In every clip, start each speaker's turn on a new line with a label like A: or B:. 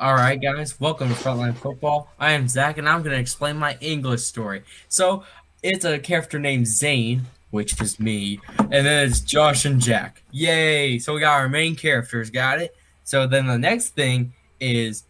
A: All right, guys, welcome to Frontline Football. I am Zach, and I'm going to explain my English story. So, it's a character named Zane, which is me, and then it's Josh and Jack. Yay! So, we got our main characters, got it? So, then the next thing is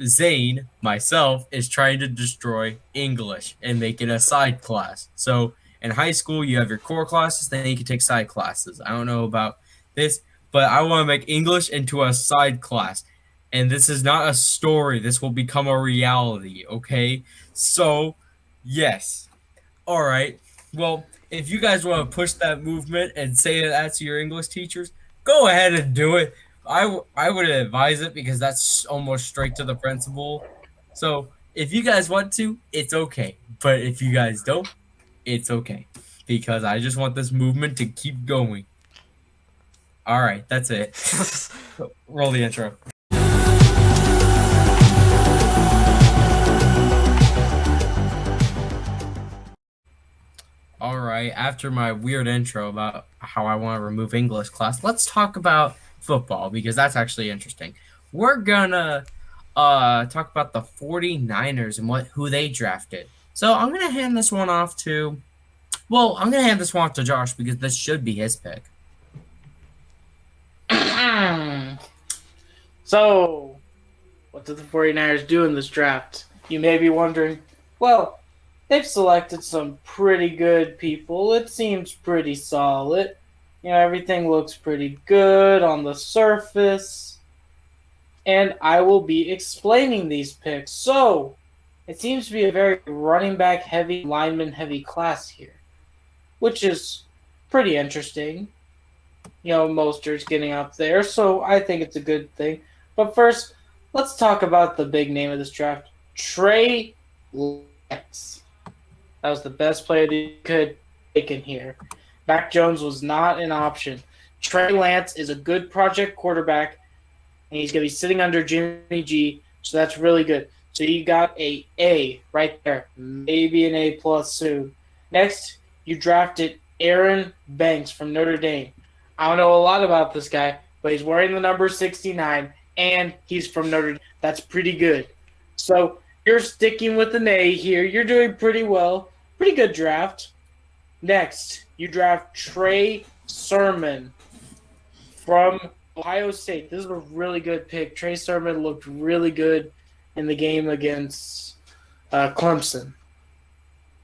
A: Zane, myself, is trying to destroy English and make it a side class. So, in high school, you have your core classes, then you can take side classes. I don't know about this, but I want to make English into a side class. And this is not a story, this will become a reality, okay? So, yes. All right. Well, if you guys want to push that movement and say that to your English teachers, go ahead and do it. I would advise it because that's almost straight to the principal. So if you guys want to, it's okay. But if you guys don't, it's okay. Because I just want this movement to keep going. All right, that's it. Roll the intro. All right, after my weird intro about how I want to remove English class, let's talk about football because that's actually interesting. We're gonna talk about the 49ers and who they drafted. So I'm gonna hand this one off to I'm gonna hand this one off to Josh because this should be his pick.
B: So, what did the 49ers do in this draft? You may be wondering. Well, they've selected some pretty good people. It seems pretty solid. Everything looks pretty good on the surface. And I will be explaining these picks. So, it seems to be a very running back heavy, lineman heavy class here, which is pretty interesting. Mostert's getting up there, so I think it's a good thing. But first, let's talk about the big name of this draft, Trey Lance. That was the best player that you could take in here. Mac Jones was not an option. Trey Lance is a good project quarterback, and he's going to be sitting under Jimmy G, so that's really good. So you got a A right there, maybe an A plus soon. Next, you drafted Aaron Banks from Notre Dame. I don't know a lot about this guy, but he's wearing the number 69, and he's from Notre Dame. That's pretty good. So you're sticking with an A here. You're doing pretty well. Pretty good draft. Next, you draft Trey Sermon from Ohio State. This is a really good pick. Trey Sermon looked really good in the game against Clemson.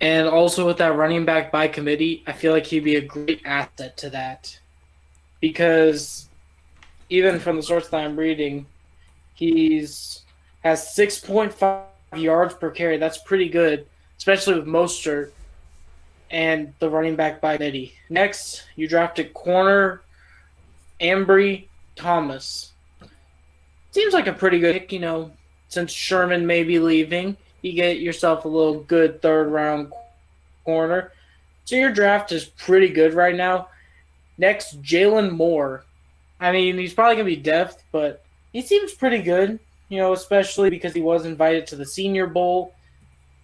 B: And also with that running back by committee, I feel like he'd be a great asset to that. Because even from the source that I'm reading, has 6.5 yards per carry. That's pretty good, especially with Mostert and the running back by committee. Next, you drafted corner Ambry Thomas. Seems like a pretty good pick, since Sherman may be leaving. You get yourself a little good third-round corner. So your draft is pretty good right now. Next, Jalen Moore. I mean, he's probably going to be depth, but he seems pretty good, especially because he was invited to the Senior Bowl.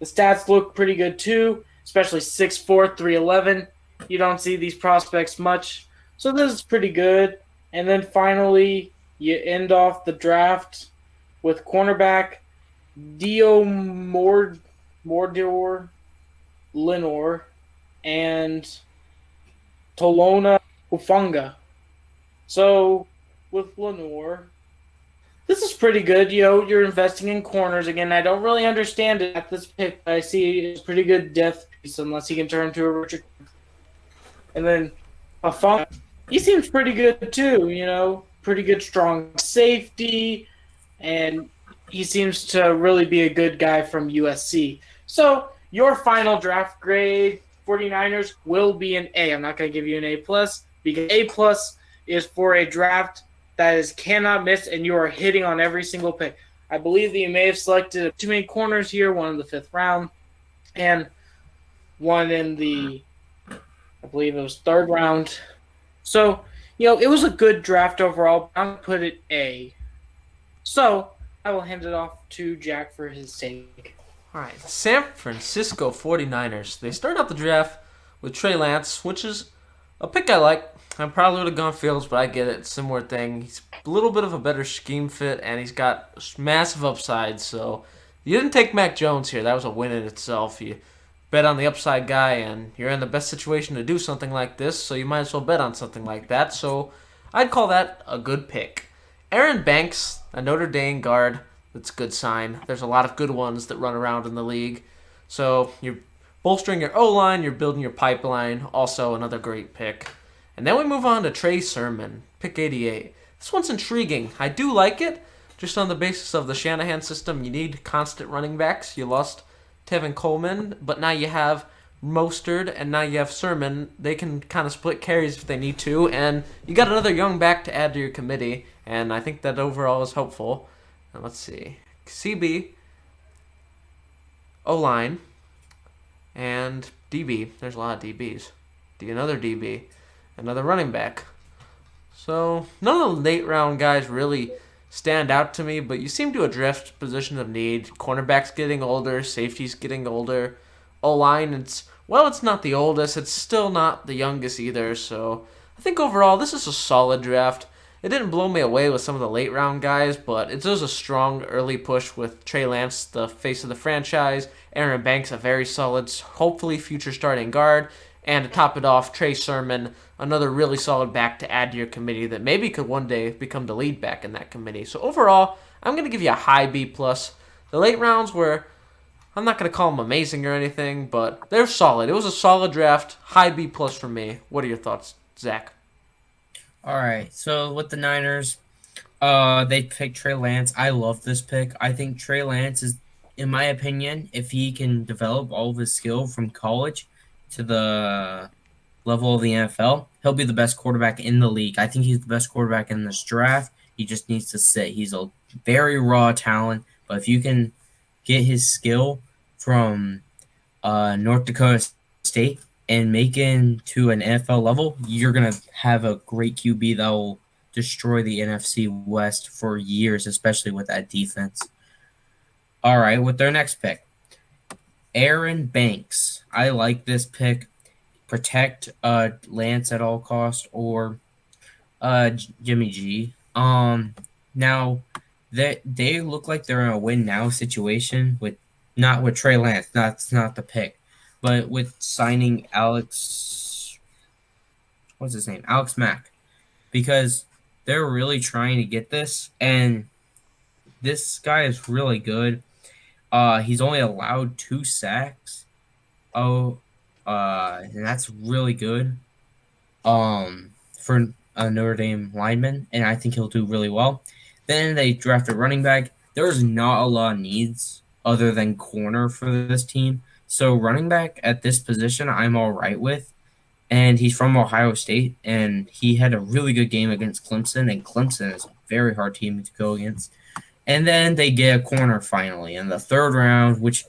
B: The stats look pretty good too, especially 6'4", 311. You don't see these prospects much, so this is pretty good. And then finally, you end off the draft with cornerback Dio Mordor Lenore and Tolona Hufanga. So with Lenore, this is pretty good. You're investing in corners again. I don't really understand it at this pick, but I see it's pretty good depth piece unless he can turn to a Richard. And then Hufanga, he seems pretty good too. Pretty good strong safety, and he seems to really be a good guy from USC. So your final draft grade 49ers will be an A. I'm not going to give you an A+, because A+ is for a draft that is cannot miss, and you are hitting on every single pick. I believe that you may have selected too many corners here, one in the 5th round, and one in the, I believe it was 3rd round. So, it was a good draft overall. I'm going to put it A. So, I will hand it off to Jack for his take.
C: All right, San Francisco 49ers. They start out the draft with Trey Lance, which is a pick I like. I probably would have gone Fields, but I get it. Similar thing. He's a little bit of a better scheme fit, and he's got massive upside. So you didn't take Mac Jones here. That was a win in itself. You bet on the upside guy, and you're in the best situation to do something like this, so you might as well bet on something like that. So I'd call that a good pick. Aaron Banks, a Notre Dame guard. That's a good sign. There's a lot of good ones that run around in the league. So you're bolstering your O line, you're building your pipeline. Also, another great pick. And then we move on to Trey Sermon, pick 88. This one's intriguing. I do like it, just on the basis of the Shanahan system. You need constant running backs. You lost Tevin Coleman, but now you have Mostert, and now you have Sermon. They can kind of split carries if they need to, and you got another young back to add to your committee, and I think that overall is helpful. And let's see. CB, O-line, and DB. There's a lot of DBs. Another DB. Another running back. So none of the late round guys really stand out to me, but you seem to address position of need. Cornerbacks getting older, safeties getting older. O line, it's not the oldest, it's still not the youngest either. So I think overall this is a solid draft. It didn't blow me away with some of the late round guys, but it was a strong early push with Trey Lance, the face of the franchise. Aaron Banks, a very solid, hopefully future starting guard. And to top it off, Trey Sermon, another really solid back to add to your committee that maybe could one day become the lead back in that committee. So overall, I'm going to give you a high B+. plus. The late rounds were, I'm not going to call them amazing or anything, but they're solid. It was a solid draft, high B+ plus for me. What are your thoughts, Zach?
A: All right. So with the Niners, they picked Trey Lance. I love this pick. I think Trey Lance is, in my opinion, if he can develop all of his skill from college to the level of the NFL, he'll be the best quarterback in the league. I think he's the best quarterback in this draft. He just needs to sit. He's a very raw talent, but if you can get his skill from North Dakota State and make it to an NFL level, you're going to have a great QB that will destroy the NFC West for years, especially with that defense. All right, with their next pick, Aaron Banks. I like this pick. Protect Lance at all costs, or Jimmy G. Now they look like they're in a win now situation with not with Trey Lance. That's not the pick, but with signing what's his name? Alex Mack, because they're really trying to get this, and this guy is really good. He's only allowed 2 sacks. Oh, and that's really good. For a Notre Dame lineman, and I think he'll do really well. Then they drafted running back. There's not a lot of needs other than corner for this team. So running back at this position, I'm all right with. And he's from Ohio State, and he had a really good game against Clemson, and Clemson is a very hard team to go against. And then they get a corner finally in the 3rd round, which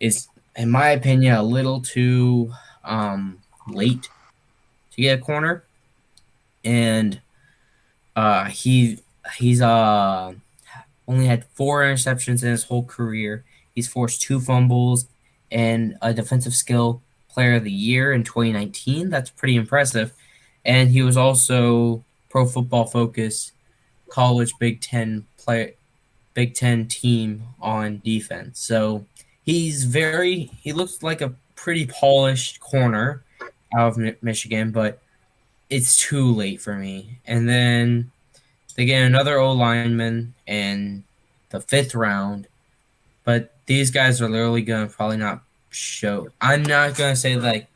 A: is, in my opinion, a little too late to get a corner. And he's only had 4 interceptions in his whole career. He's forced 2 fumbles and a defensive skill player of the year in 2019. That's pretty impressive. And he was also Pro Football Focus college Big Ten team on defense. So he looks like a pretty polished corner out of Michigan, but it's too late for me. And then they get another O lineman in the 5th round, but these guys are literally going to probably not show. I'm not going to say like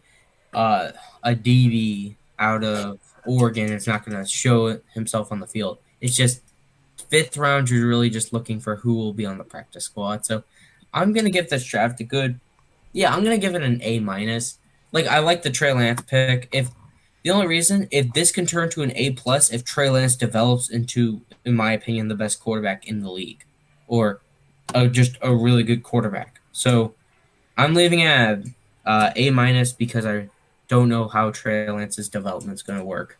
A: a DB out of Oregon is not going to show himself on the field. It's just 5th round, you're really just looking for who will be on the practice squad. So I'm going to give this draft a good, I'm going to give it an A-. Like, I like the Trey Lance pick. The only reason, if this can turn to an A+, if Trey Lance develops into, in my opinion, the best quarterback in the league, or just a really good quarterback. So I'm leaving it at A- because I don't know how Trey Lance's development is going to work.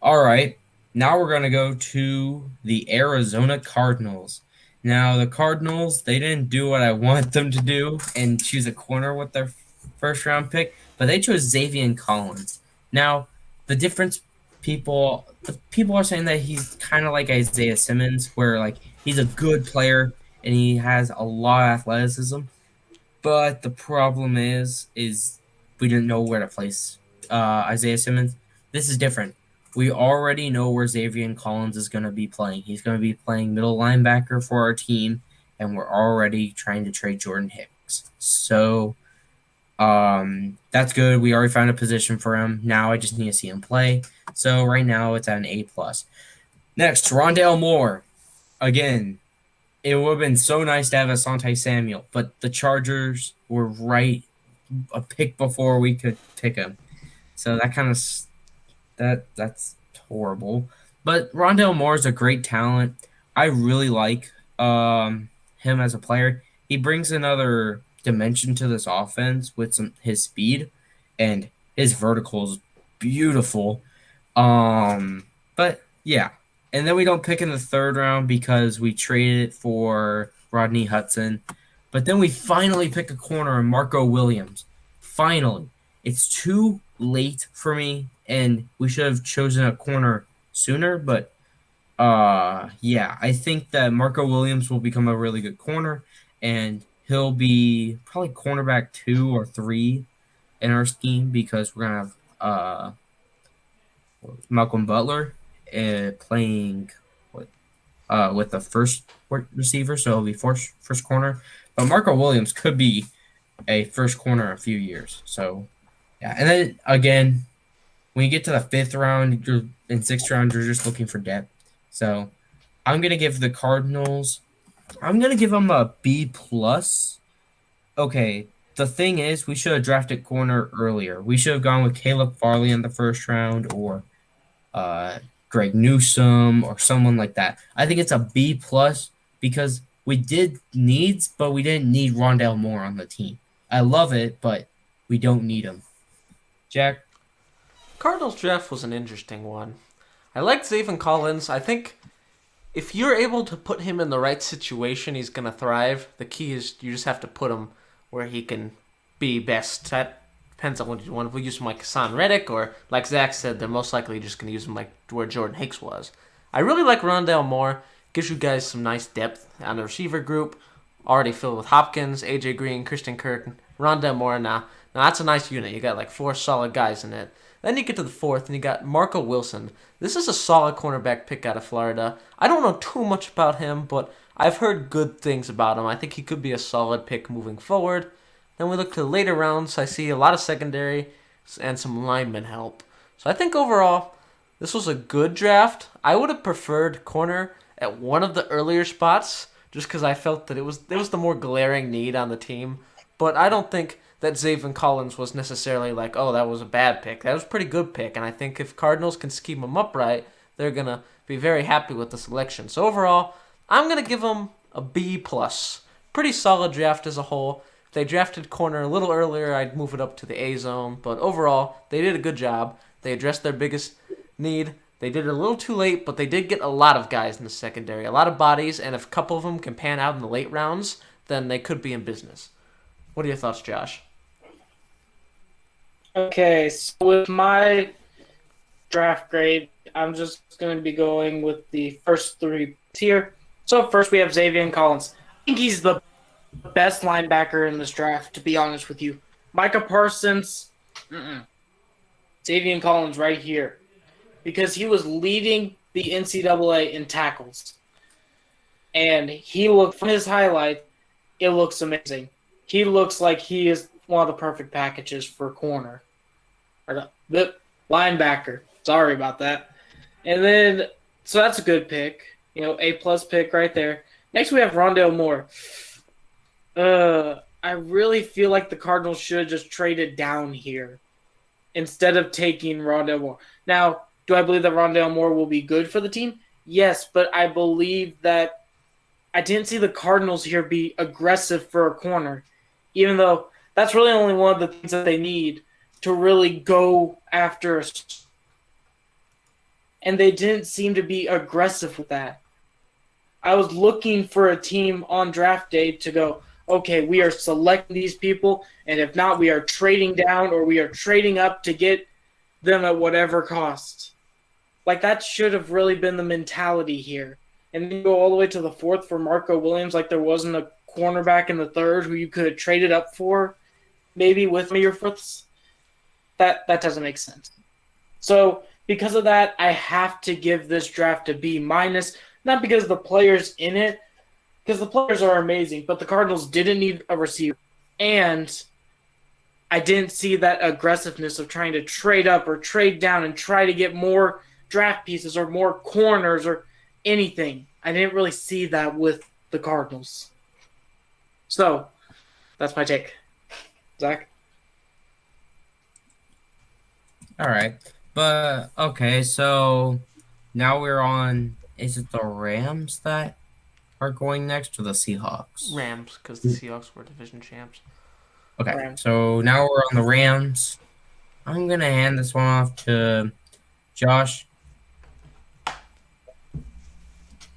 A: All right, now we're going to go to the Arizona Cardinals. Now, the Cardinals, they didn't do what I want them to do and choose a corner with their 1st round pick, but they chose Xavier Collins. Now, the difference people are saying that he's kind of like Isaiah Simmons, where like he's a good player and he has a lot of athleticism. But the problem is we didn't know where to place Isaiah Simmons. This is different. We already know where Xavier Collins is going to be playing. He's going to be playing middle linebacker for our team, and we're already trying to trade Jordan Hicks. So that's good. We already found a position for him. Now I just need to see him play. So right now it's at an A+. Next, Rondale Moore. Again, it would have been so nice to have Asante Samuel, but the Chargers were right a pick before we could pick him. So that kind of that's horrible. But Rondale Moore is a great talent. I really like him as a player. He brings another dimension to this offense with his speed, and his vertical is beautiful. But yeah, and then we don't pick in the third round because we traded it for Rodney Hudson. But then we finally pick a corner in Marco Williams. Finally. It's too late for me, and we should have chosen a corner sooner. But yeah, I think that Marco Williams will become a really good corner, and he'll be probably cornerback 2 or 3 in our scheme because we're going to have Malcolm Butler playing with the first receiver, so it'll be first corner. But Marco Williams could be a first corner in a few years. So, yeah. And then, again, when you get to the 5th round and 6th round, you're just looking for depth. So, I'm going to give the Cardinals – I'm going to give them a B+. Okay, the thing is, we should have drafted corner earlier. We should have gone with Caleb Farley in the first round or Greg Newsome or someone like that. I think it's a B+ because we did needs, but we didn't need Rondale Moore on the team. I love it, but we don't need him. Jack?
C: Cardinals draft was an interesting one. I liked Zaven Collins. I think if you're able to put him in the right situation, he's going to thrive. The key is you just have to put him where he can be best. That depends on what you want. If we use him like Hassan Reddick, or like Zach said, they're most likely just going to use him like where Jordan Hicks was. I really like Rondale Moore. Gives you guys some nice depth on the receiver group. Already filled with Hopkins, AJ Green, Christian Kirk, Rondale Moore. Now that's a nice unit. You got like 4 solid guys in it. Then you get to the 4th, and you got Marco Wilson. This is a solid cornerback pick out of Florida. I don't know too much about him, but I've heard good things about him. I think he could be a solid pick moving forward. Then we look to the later rounds. I see a lot of secondary and some lineman help. So I think overall, this was a good draft. I would have preferred corner at one of the earlier spots just because I felt that it was the more glaring need on the team. But I don't think that Zaven Collins was necessarily like, oh, that was a bad pick. That was a pretty good pick, and I think if Cardinals can scheme him up right, they're going to be very happy with the selection. So overall, I'm going to give them a B+. Pretty solid draft as a whole. If they drafted corner a little earlier, I'd move it up to the A zone. But overall, they did a good job. They addressed their biggest need. They did it a little too late, but they did get a lot of guys in the secondary, a lot of bodies, and if a couple of them can pan out in the late rounds, then they could be in business. What are your thoughts, Josh?
B: Okay, so with my draft grade, I'm just going to be going with the first 3 here. So first we have Xavier Collins. I think he's the best linebacker in this draft, to be honest with you. Micah Parsons, Xavier Collins right here. Because he was leading the NCAA in tackles. And he looked, from his highlight, it looks amazing. He looks like he is one of the perfect packages for corner. Or the linebacker. Sorry about that. And then, so that's a good pick. A+ pick right there. Next we have Rondale Moore. I really feel like the Cardinals should have just traded down here instead of taking Rondale Moore. Now, do I believe that Rondale Moore will be good for the team? Yes, but I believe that I didn't see the Cardinals here be aggressive for a corner, even though that's really only one of the things that they need to really go after us. And they didn't seem to be aggressive with that. I was looking for a team on draft day to go, okay, we are selecting these people, and if not, we are trading down or we are trading up to get them at whatever cost. Like, that should have really been the mentality here. And then you go all the way to the fourth for Marco Williams, like there wasn't a cornerback in the third who you could have traded up for, maybe with your fourths. That doesn't make sense. So because of that, I have to give this draft a B minus. Not because of the players in it, because the players are amazing, but the Cardinals didn't need a receiver. And I didn't see that aggressiveness of trying to trade up or trade down and try to get more draft pieces or more corners or anything. I didn't really see that with the Cardinals. So, that's my take. Zach?
A: All right. But, okay, so now we're on, is it the Rams that are going next or the Seahawks?
C: Rams, because the Seahawks were division champs.
A: Okay,
B: Rams.
A: so now we're on the Rams. I'm going to hand this one off to Josh.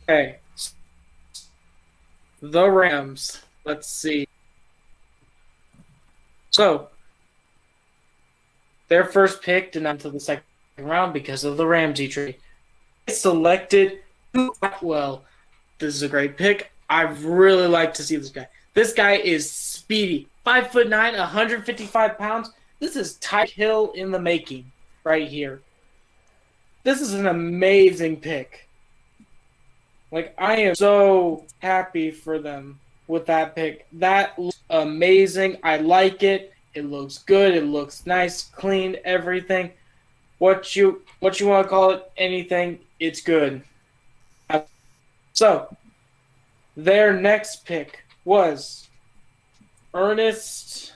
B: Okay. The Rams. Let's see. So, their first pick did not until the second round because of the Ramsey trade. They selected well. This is a great pick. I really like to see this guy. This guy is speedy. 5'9", 155 pounds. This is Tyreek Hill in the making right here. This is an amazing pick. Like, I am so happy for them with that pick. That looks amazing. I like it. It looks good. It looks nice, clean, everything. What you want to call it, anything, it's good. So, their next pick was Ernest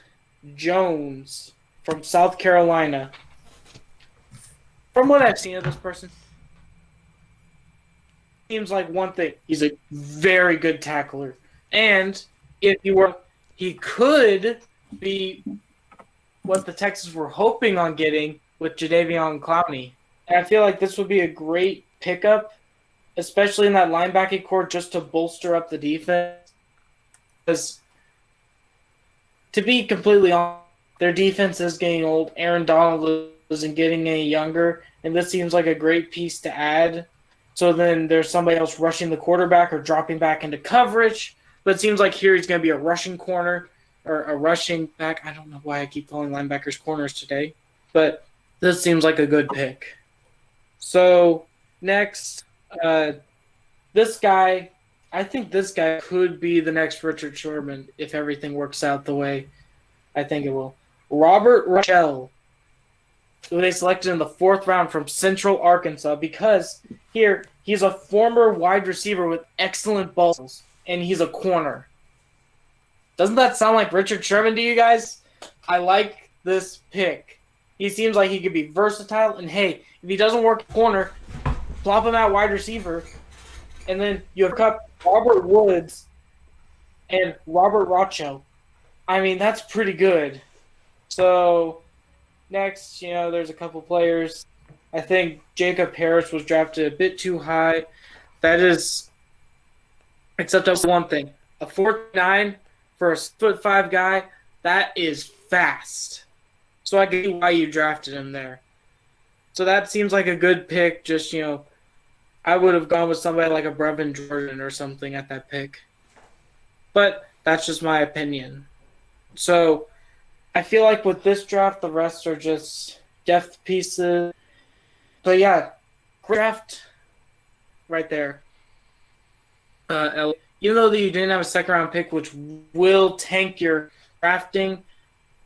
B: Jones from South Carolina. From what I've seen of this person, seems like one thing. He's a very good tackler. And if he could be what the Texans were hoping on getting with Jadeveon Clowney. And I feel like this would be a great pickup, especially in that linebacking core, just to bolster up the defense. Because, to be completely honest, their defense is getting old. Aaron Donald isn't getting any younger, and this seems like a great piece to add. So then there's somebody else rushing the quarterback or dropping back into coverage. But it seems like here he's going to be a rushing corner or a rushing back. I don't know why I keep calling linebackers corners today. But this seems like a good pick. So next, this guy, I think this guy could be the next Richard Sherman if everything works out the way I think it will. Robert Rochelle, who they selected in the 4th round from Central Arkansas, because here he's a former wide receiver with excellent balls, and he's a corner. Doesn't that sound like Richard Sherman to you guys? I like this pick. He seems like he could be versatile, and hey, if he doesn't work corner, plop him out wide receiver, and then you have cut Robert Woods and Robert Rochelle. I mean, that's pretty good. So next, there's a couple players. I think Jacob Harris was drafted a bit too high. That is, except that's one thing. A 4'9" for a 6'5" guy, that is fast. So I get why you drafted him there. So that seems like a good pick. Just, I would have gone with somebody like a Brevin Jordan or something at that pick. But that's just my opinion. So I feel like with this draft, the rest are just depth pieces. But yeah, draft right there. Even though that you didn't have a 2nd round pick, which will tank your drafting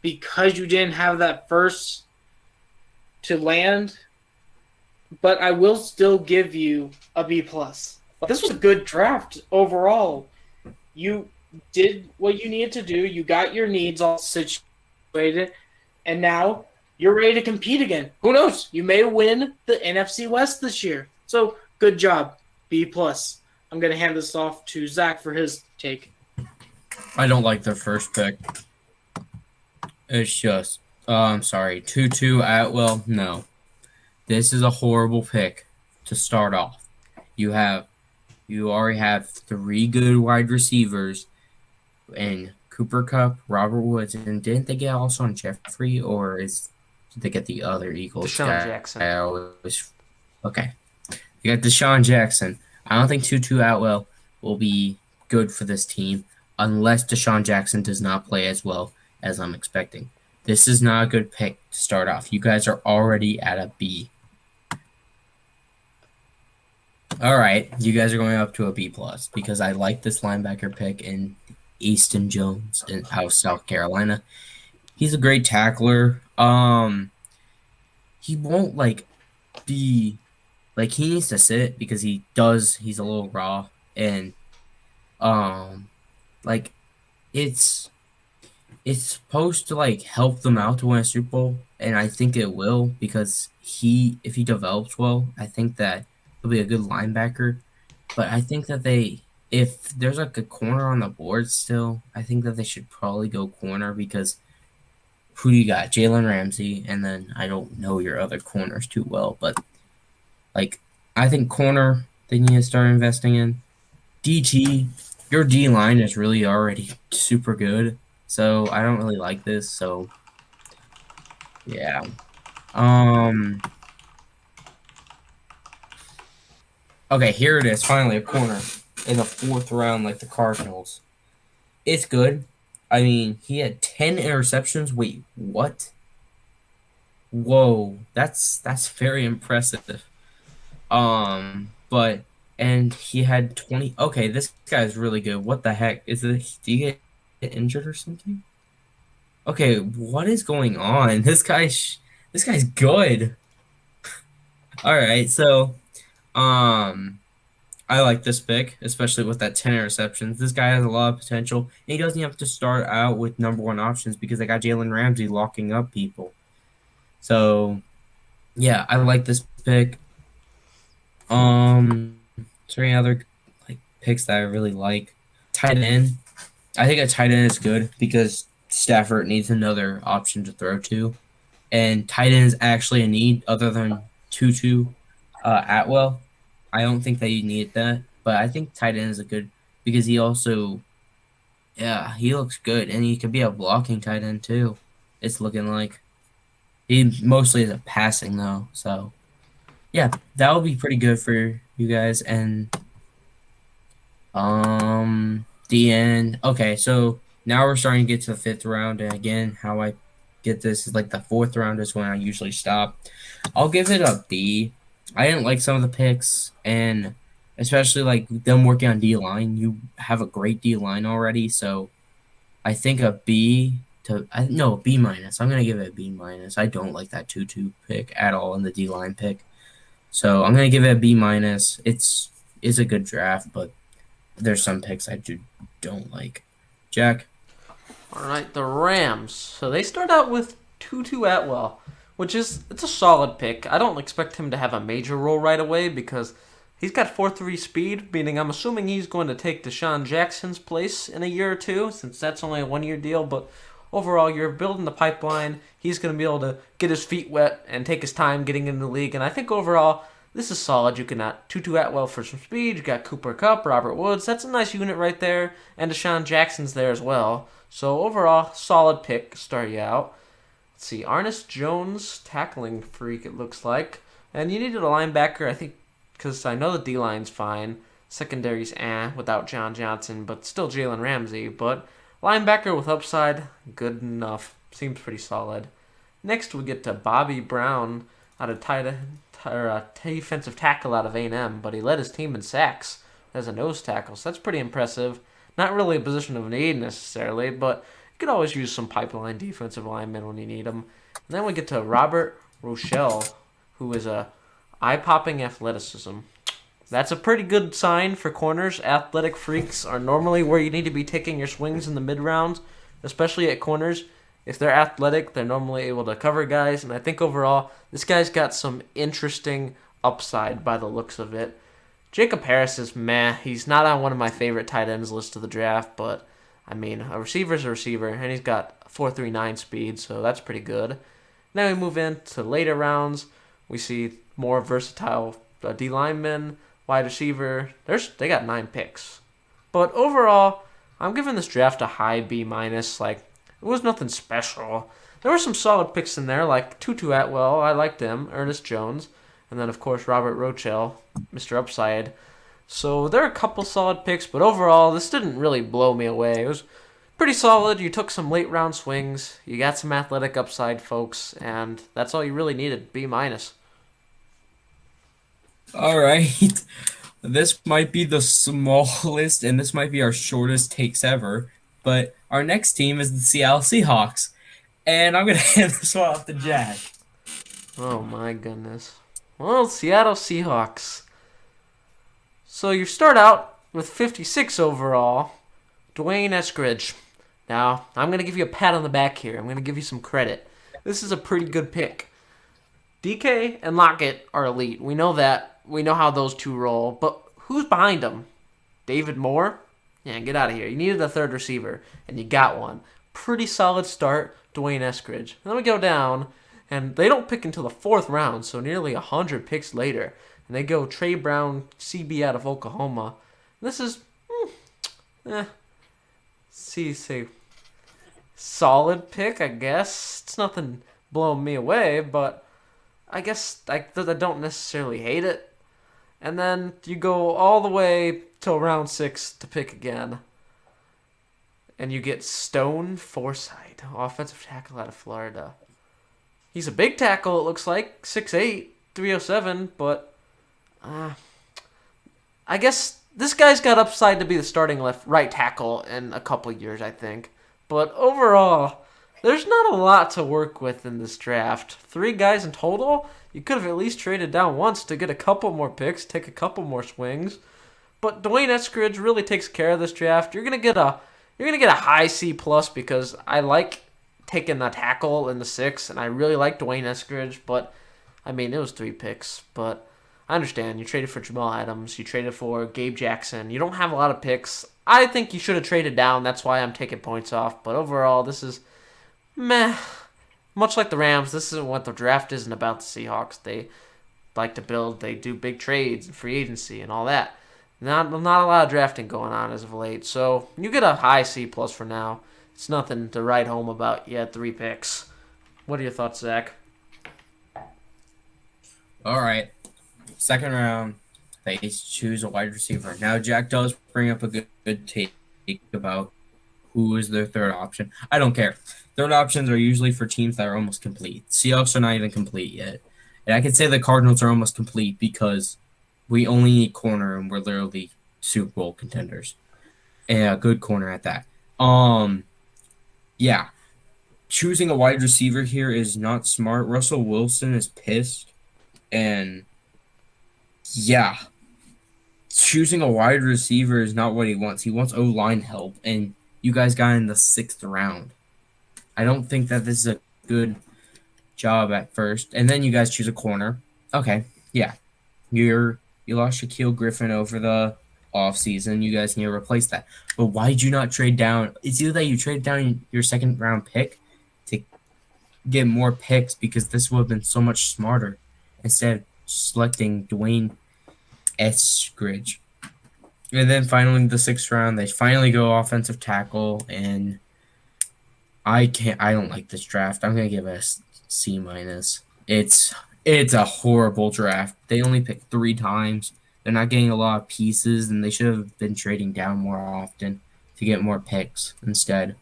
B: because you didn't have that first to land, but I will still give you a B+. This was a good draft overall. You did what you needed to do. You got your needs all situated, and now you're ready to compete again. Who knows? You may win the NFC West this year. So, good job. B+. I'm going to hand this off to Zach for his take.
A: I don't like their first pick. It's just, I'm sorry, Tutu Atwell, no. This is a horrible pick to start off. You already have 3 good wide receivers and Cooper Kupp, Robert Woods, and didn't they get Alshon Jeffrey, or did they get the other Eagles
C: Deshaun
A: guy?
C: Jackson.
A: Okay. You got Deshaun Jackson. I don't think Tutu Atwell will be good for this team unless Deshaun Jackson does not play as well as I'm expecting. This is not a good pick to start off. You guys are already at a B. All right, you guys are going up to a B plus because I like this linebacker pick in Easton Jones out of South Carolina. He's a great tackler. He won't be he needs to sit because he does. He's a little raw and um like it's it's supposed to help them out to win a Super Bowl, and I think it will because if he develops well, I think that he'll be a good linebacker. But I think that if there's a corner on the board still, I think that they should probably go corner because who do you got? Jalen Ramsey, and then I don't know your other corners too well, but I think corner they need to start investing in. DT, your D line is really already super good, so I don't really like this. So yeah, um, okay, here it is. Finally, a corner in the fourth round, like the Cardinals. It's good. I mean, he had 10 interceptions. Wait, what? Whoa, that's very impressive. But and he had 20. Okay, this guy's really good. What the heck is this? Do you get injured or something? Okay, what is going on? This guy's good. All right, so um, I like this pick, especially with that 10 interceptions. This guy has a lot of potential. And he doesn't have to start out with number one options because they got Jalen Ramsey locking up people. So yeah, I like this pick. Is there any other picks that I really like? Tight end. I think a tight end is good because Stafford needs another option to throw to, and tight end is actually a need other than Tutu Atwell. I don't think that you need that, but I think tight end is a good because he also, yeah, he looks good and he could be a blocking tight end too. It's looking like he mostly is a passing though, so yeah, that would be pretty good for you guys. And the end. Okay, so now we're starting to get to the fifth round, and again, how I get this is like the fourth round is when I usually stop. I'll give it a B. I didn't like some of the picks, and especially like them working on D line. You have a great D line already, so I think a B to no B minus. I'm gonna give it a B minus. I don't like that 2-2 pick at all in the D line pick. So I'm gonna give it a B minus. It's a good draft, but there's some picks I don't like. Jack.
C: All right, the Rams. So they start out with Tutu Atwell, which it's a solid pick. I don't expect him to have a major role right away because he's got 4.3 speed, meaning I'm assuming he's going to take Deshaun Jackson's place in a year or two, since that's only a 1-year deal. But overall, you're building the pipeline. He's going to be able to get his feet wet and take his time getting into the league. And I think overall, this is solid. You can Tutu Atwell for some speed. You got Cooper Kupp, Robert Woods. That's a nice unit right there. And Deshaun Jackson's there as well. So overall, solid pick to start you out. Let's see, Arnis Jones, tackling freak it looks like. And you needed a linebacker, I think, because I know the D-line's fine. Secondary's without John Johnson, but still Jalen Ramsey. But linebacker with upside, good enough. Seems pretty solid. Next we get to Bobby Brown out of defensive tackle out of A&M, but he led his team in sacks as a nose tackle, so that's pretty impressive. Not really a position of need necessarily, but you could always use some pipeline defensive linemen when you need them. And then we get to Robert Rochelle, who is a eye-popping athleticism. That's a pretty good sign for corners. Athletic freaks are normally where you need to be taking your swings in the mid-rounds, especially at corners. If they're athletic, they're normally able to cover guys, and I think overall, this guy's got some interesting upside by the looks of it. Jacob Harris is meh. He's not on one of my favorite tight ends list of the draft, but, I mean, a receiver's a receiver, and he's got 4.39 speed, so that's pretty good. Now we move into later rounds. We see more versatile D linemen, wide receiver. They got 9 picks. But overall, I'm giving this draft a high B minus. It was nothing special. There were some solid picks in there, like Tutu Atwell. I liked him. Ernest Jones. and then of course Robert Rochell, Mr. Upside. So there are a couple solid picks, but overall this didn't really blow me away. It was pretty solid. You took some late round swings. You got some athletic upside, folks, and that's all you really needed. B minus.
A: All right. This might be the smallest and this might be our shortest takes ever, but our next team is the Seattle Seahawks. And I'm going to hand this one off to Jack.
C: Oh my goodness. Well, Seattle Seahawks. So you start out with 56 overall, Dwayne Eskridge. Now, I'm going to give you a pat on the back here. I'm going to give you some credit. This is a pretty good pick. DK and Lockett are elite. We know that. We know how those two roll. But who's behind them? David Moore? Yeah, get out of here. You needed a third receiver, and you got one. Pretty solid start, Dwayne Eskridge. And then we go down, and they don't pick until the 4th round, so nearly 100 picks later. And they go Trey Brown, CB out of Oklahoma. This is, say, solid pick, I guess. It's nothing blowing me away, but I guess I don't necessarily hate it. And then you go all the way till round 6 to pick again. And you get Stone Forsythe, offensive tackle out of Florida. He's a big tackle, it looks like. 6'8", 307, but I guess this guy's got upside to be the starting right tackle in a couple years, I think. But overall, there's not a lot to work with in this draft. 3 guys in total? You could have at least traded down once to get a couple more picks, take a couple more swings. But Dwayne Eskridge really takes care of this draft. You're gonna get a high C+ because I like taking the tackle in the 6th, and I really like Dwayne Eskridge. But I mean, it was 3 picks. But I understand you traded for Jamal Adams, you traded for Gabe Jackson. You don't have a lot of picks. I think you should have traded down. That's why I'm taking points off. But overall, this is meh. Much like the Rams, this isn't what the draft isn't about. The Seahawks, they like to build, they do big trades and free agency and all that. Not a lot of drafting going on as of late, so you get a high C+ for now. It's nothing to write home about yet. 3 picks. What are your thoughts, Zach?
A: All right. 2nd round, they choose a wide receiver. Now, Jack does bring up a good take about who is their 3rd option. I don't care. 3rd options are usually for teams that are almost complete. Seahawks are not even complete yet. And I can say the Cardinals are almost complete because we only need corner and we're literally Super Bowl contenders. And a good corner at that. Yeah. Choosing a wide receiver here is not smart. Russell Wilson is pissed. And yeah. Choosing a wide receiver is not what he wants. He wants O-line help. And you guys got in the 6th round. I don't think that this is a good job at first. And then you guys choose a corner. Okay, yeah. You lost Shaquille Griffin over the offseason. You guys need to replace that. But why did you not trade down? It's either that you trade down your 2nd round pick to get more picks because this would have been so much smarter instead of selecting Dwayne Eskridge. And then finally in the 6th round, they finally go offensive tackle, and I don't like this draft. I'm gonna give it a C-. It's a horrible draft. They only picked 3 times. They're not getting a lot of pieces, and they should have been trading down more often to get more picks instead.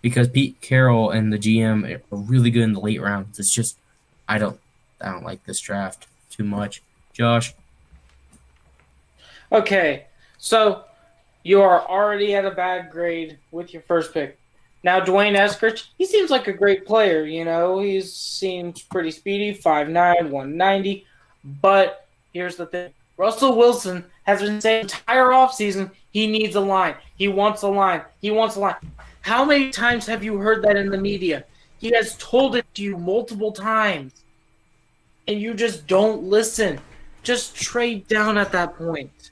A: Because Pete Carroll and the GM are really good in the late rounds. It's just I don't like this draft too much. Josh.
B: Okay, so you are already at a bad grade with your 1st pick. Now, Dwayne Eskridge, he seems like a great player, you know. He seems pretty speedy, 5'9", 190. But here's the thing. Russell Wilson has been saying the entire offseason he needs a line. He wants a line. He wants a line. How many times have you heard that in the media? He has told it to you multiple times. And you just don't listen. Just trade down at that point.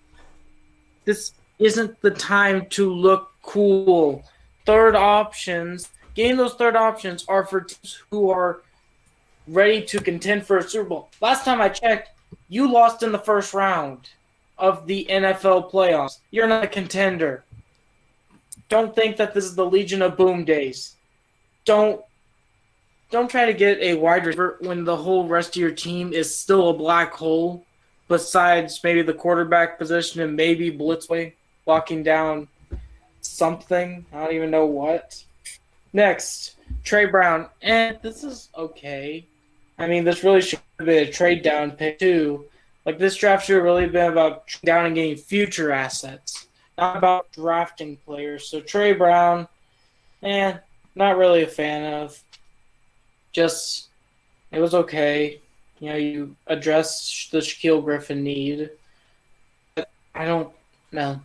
B: This isn't the time to look cool. 3rd options, getting those 3rd options are for teams who are ready to contend for a Super Bowl. Last time I checked, you lost in the 1st round of the NFL playoffs. You're not a contender. Don't think that this is the Legion of Boom days. Don't don't try to get a wide receiver when the whole rest of your team is still a black hole, besides maybe the quarterback position and maybe Blitzway locking down something. I don't even know what. Next, Trey Brown. And this is okay. I mean, this really should have been a trade down pick, too. Like, this draft should have really been about down and getting future assets, not about drafting players. So, Trey Brown, not really a fan of. Just, it was okay. You know, you address the Shaquille Griffin need. But I don't know.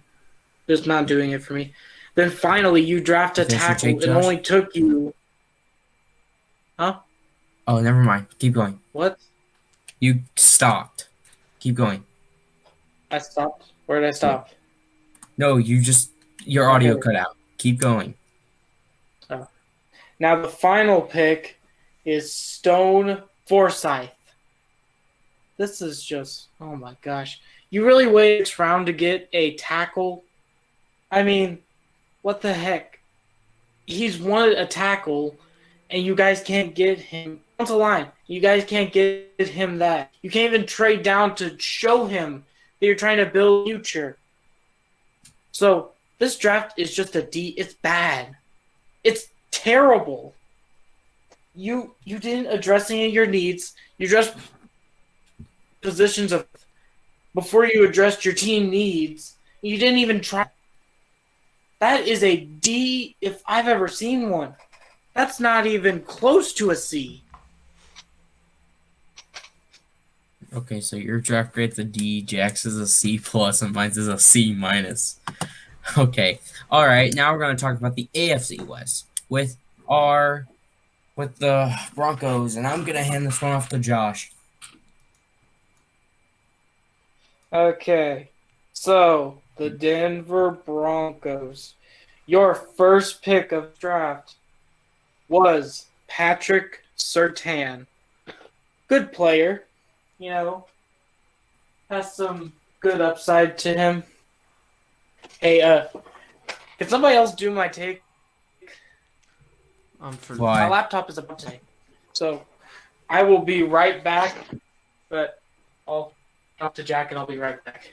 B: Just not doing it for me. Then finally, you draft a tackle. It only took you. Huh?
A: Oh, never mind. Keep going.
B: What?
A: You stopped. Keep going.
B: I stopped? Where did I stop?
A: No, your audio cut out. Keep going.
B: Oh. Now the final pick is Stone Forsythe. This is just, oh my gosh. You really waited this round to get a tackle? I mean, what the heck? He's wanted a tackle, and you guys can't get him. That's a line. You guys can't get him that. You can't even trade down to show him that you're trying to build a future. So this draft is just a D. It's bad. It's terrible. You didn't address any of your needs. You addressed positions of before you addressed your team needs. You didn't even try. That is a D if I've ever seen one. That's not even close to a C.
A: Okay, so your draft grade's a D, Jack's is a C plus, and mine's is a C minus. Okay, all right. Now we're going to talk about the AFC West with the Broncos, and I'm going to hand this one off to Josh.
B: Okay, so the Denver Broncos. Your first pick of draft was Patrick Surtain. Good player, you know, has some good upside to him. Hey, can somebody else do my take?
A: Why?
B: My laptop is about to. So I will be right back, but I'll talk to Jack and I'll be right back.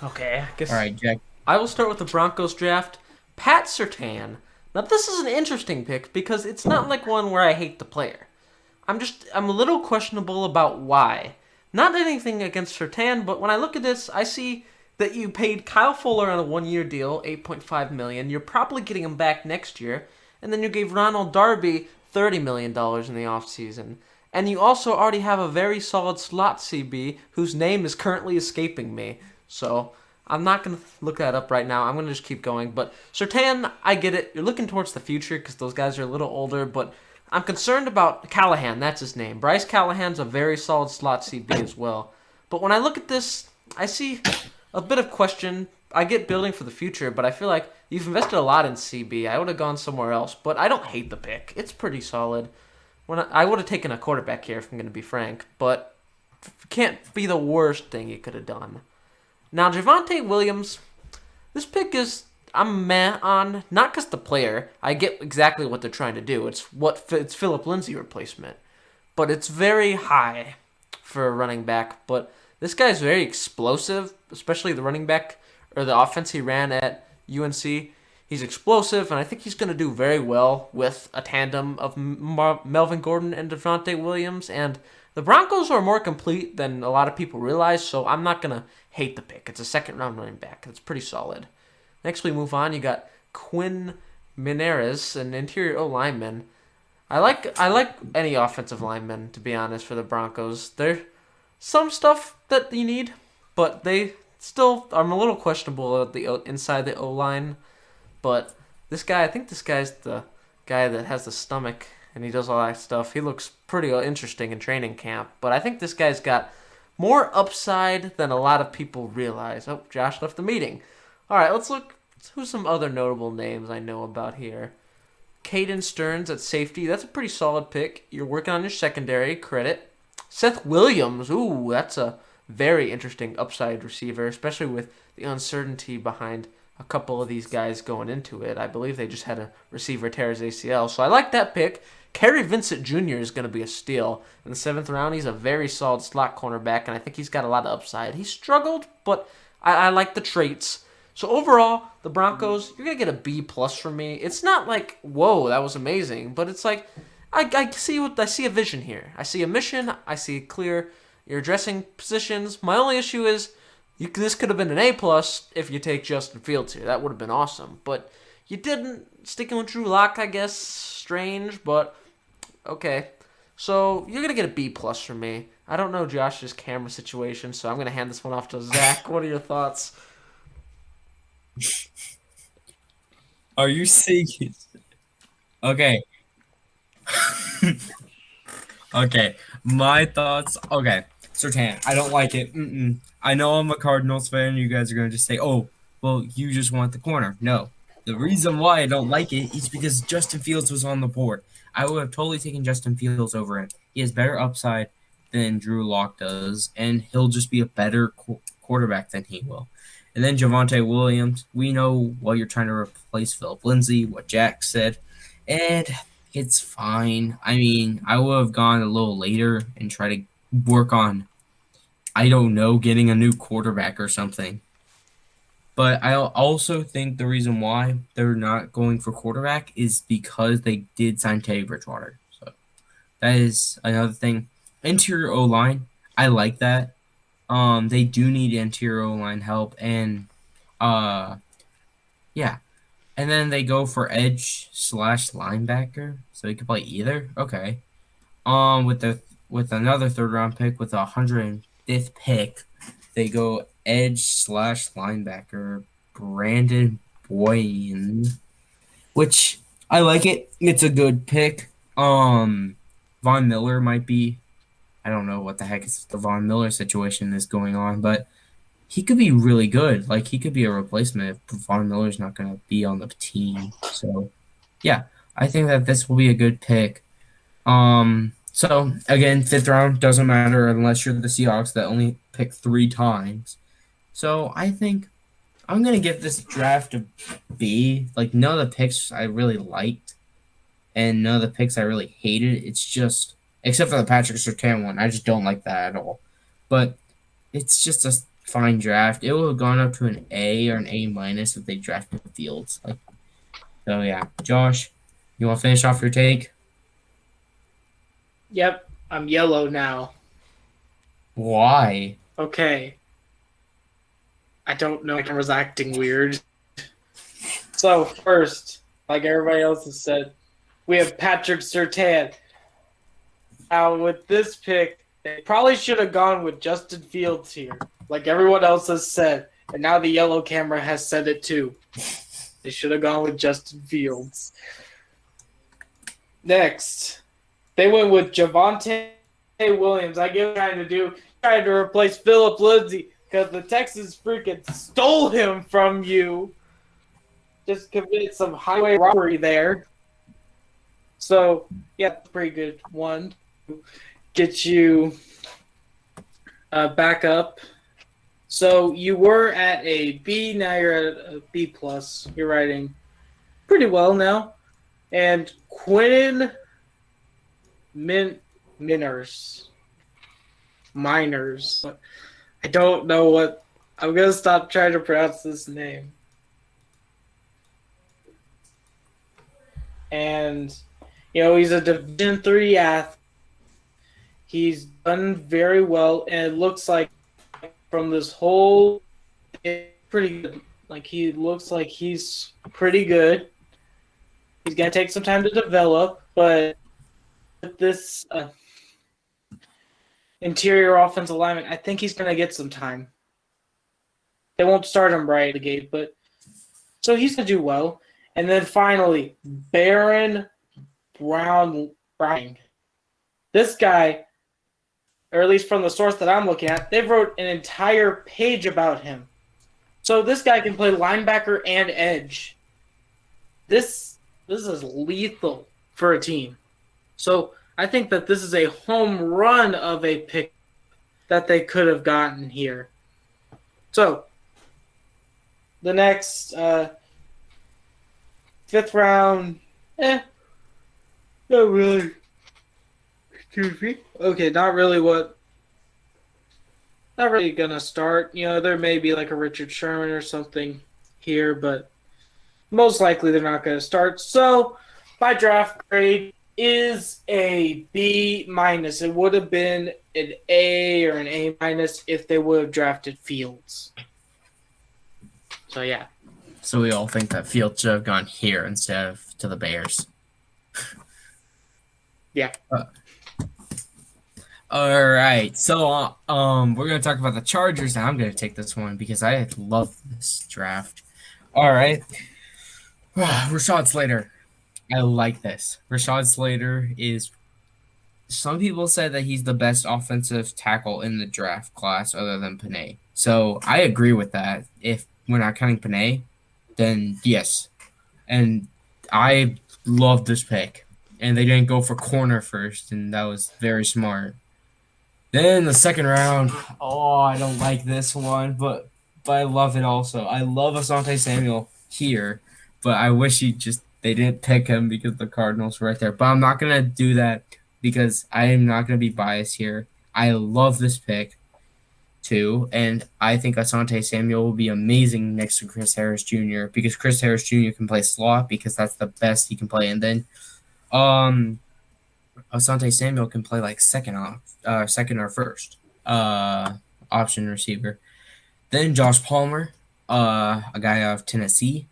C: Okay, I guess.
A: All right, Jack.
C: I will start with the Broncos draft. Pat Surtain. Now this is an interesting pick because it's not like one where I hate the player. I'm a little questionable about why. Not anything against Surtain, but when I look at this, I see that you paid Kyle Fuller on a 1-year deal, $8.5 million. You're probably getting him back next year, and then you gave Ronald Darby $30 million in the offseason. And you also already have a very solid slot CB whose name is currently escaping me. So I'm not going to look that up right now. I'm going to just keep going. But Surtain, I get it. You're looking towards the future because those guys are a little older, but I'm concerned about Callahan. That's his name. Bryce Callahan's a very solid slot CB as well. But when I look at this, I see a bit of question. I get building for the future, but I feel like you've invested a lot in CB. I would have gone somewhere else, but I don't hate the pick. It's pretty solid. I would have taken a quarterback here, if I'm going to be frank, but can't be the worst thing you could have done. Now, Javonte Williams, this pick is I'm meh on, not because the player. I get exactly what they're trying to do. It's Philip Lindsay replacement, but it's very high for a running back. But this guy's very explosive, especially the running back or the offense he ran at UNC. He's explosive, and I think he's going to do very well with a tandem of Melvin Gordon and Javonte Williams. And the Broncos are more complete than a lot of people realize, so I'm not going to hate the pick. It's a second-round running back. It's pretty solid. Next we move on. You got Quinn Minares, an interior O-lineman. I like any offensive lineman, to be honest, for the Broncos. There's some stuff that you need, but they still I'm a little questionable at the inside the O-line. But this guy, I think this guy's the guy that has the stomach and he does all that stuff. He looks pretty interesting in training camp. But I think this guy's got more upside than a lot of people realize. Oh, Josh left the meeting. All right, let's look. Who's some other notable names I know about here? Caden Stearns at safety. That's a pretty solid pick. You're working on your secondary. Credit. Seth Williams. Ooh, that's a very interesting upside receiver, especially with the uncertainty behind a couple of these guys going into it. I believe they just had a receiver tear his ACL. So I like that pick. Kerry Vincent Jr. is going to be a steal. In the 7th round, he's a very solid slot cornerback, and I think he's got a lot of upside. He struggled, but I like the traits. So overall, the Broncos, you're going to get a B+ from me. It's not like, whoa, that was amazing, but it's like, I see a vision here. I see a mission. I see clear. You're addressing positions. My only issue is this could have been an A+ if you take Justin Fields here. That would have been awesome, but you didn't. Sticking with Drew Lock, I guess, strange, but okay. So you're gonna get a B+ from me. I don't know Josh's camera situation, so I'm gonna hand this one off to Zach. What are your thoughts?
A: Are you serious? Okay. Okay. My thoughts. Okay. Sertan, I don't like it. I know I'm a Cardinals fan. You guys are going to just say, oh, well, you just want the corner. No. The reason why I don't like it is because Justin Fields was on the board. I would have totally taken Justin Fields over him. He has better upside than Drew Lock does, and he'll just be a better quarterback than he will. And then Javonte Williams, we know what you're trying to replace Philip Lindsay, what Jack said, and it's fine. I mean, I would have gone a little later and try to work on, I don't know, getting a new quarterback or something. But I also think the reason why they're not going for quarterback is because they did sign Teddy Bridgewater. So that is another thing. Interior O-line, I like that. They do need interior O-line help, and yeah. And then they go for edge / linebacker, so he could play either. Okay. With another 3rd round pick with a 105th pick, they go edge / linebacker Brandon Boyne, which I like it. It's a good pick. Von Miller might be. I don't know what the heck is the Von Miller situation is going on, but he could be really good. Like, he could be a replacement if Von Miller's not going to be on the team. So, yeah, I think that this will be a good pick. So, again, 5th round doesn't matter unless you're the Seahawks that only pick 3 times. So, I think I'm going to give this draft a B. Like, none of the picks I really liked, and none of the picks I really hated. It's just, except for the Patrick Surtain one, I just don't like that at all. But it's just a fine draft. It would have gone up to an A or an A- if they drafted Fields. So, yeah. Josh, you want to finish off your take?
B: Yep, I'm yellow now.
A: Why?
B: Okay. I don't know. My camera's acting weird. So, first, like everybody else has said, we have Patrick Surtain. Now, with this pick, they probably should have gone with Justin Fields here, like everyone else has said. And now the yellow camera has said it too. They should have gone with Justin Fields. Next, they went with Javonte Williams. I get what they're trying to replace Philip Lindsay because the Texans freaking stole him from you. Just committed some highway robbery there. So, yeah, that's a pretty good one. Get you back up. So you were at a B, now you're at a B+. You're writing pretty well now. And Quinn Miners. I don't know what. I'm going to stop trying to pronounce this name. And, he's a Division III athlete. He's done very well, and it looks like from this whole, it's pretty good. Like, he looks like he's pretty good. He's going to take some time to develop, but with this interior offensive lineman, I think he's going to get some time. They won't start him right at the gate, but so he's going to do well. And then finally, Baron Brown. This guy, or at least from the source that I'm looking at, they wrote an entire page about him. So this guy can play linebacker and edge. This is lethal for a team. So I think that this is a home run of a pick that they could have gotten here. So the next fifth round, not really. Excuse me. Okay, not really gonna start. There may be like a Richard Sherman or something here, but most likely they're not gonna start. So my draft grade is a B minus. It would have been an A or an A minus if they would have drafted Fields. So yeah.
A: So we all think that Fields should have gone here instead of to the Bears.
B: Yeah.
A: All right. So we're gonna talk about the Chargers, and I'm gonna take this one because I love this draft. All right. Rashad Slater. I like this. Rashad Slater is. Some people said that he's the best offensive tackle in the draft class, other than Panay. So I agree with that. If we're not counting Panay, then yes. And I love this pick. And they didn't go for corner first, and that was very smart. Then the second round, I don't like this one, but I love it also. I love Asante Samuel here, but I wish they didn't pick him because the Cardinals were right there. But I'm not gonna do that because I am not gonna be biased here. I love this pick too, and I think Asante Samuel will be amazing next to Chris Harris Jr. because Chris Harris Jr. can play slot because that's the best he can play, and then Asante Samuel can play like second or first option receiver. Then Josh Palmer, a guy out of Tennessee.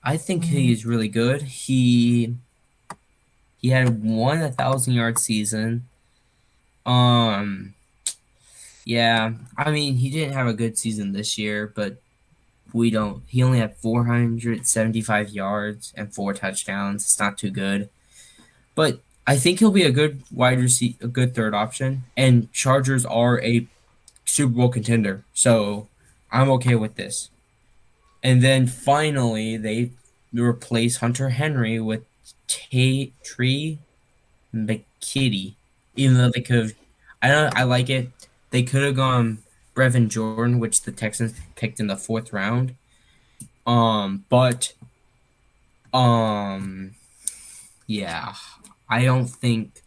A: I think he's really good. He had 1,000-yard season. Yeah, I mean he didn't have a good season this year, but he only had 475 yards and 4 touchdowns. It's not too good. But I think he'll be a good wide receiver, a good third option. And Chargers are a Super Bowl contender, so I'm okay with this. And then finally, they replace Hunter Henry with Tree McKitty. Even though they could have, I like it. They could have gone Brevin Jordan, which the Texans picked in the 4th round. Yeah. I don't think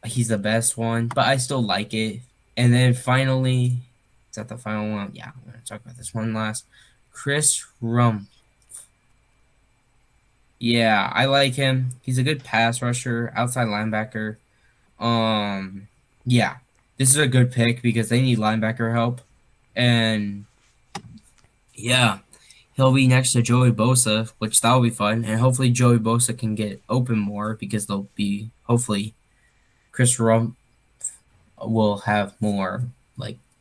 A: he's the best one, but I still like it. And then finally, is that the final one? Yeah, I'm going to talk about this one last. Chris Rumph. Yeah, I like him. He's a good pass rusher, outside linebacker. Yeah, this is a good pick because they need linebacker help. And yeah, he'll be next to Joey Bosa, which that'll be fun. And hopefully Joey Bosa can get open more because hopefully Chris Rumph will have more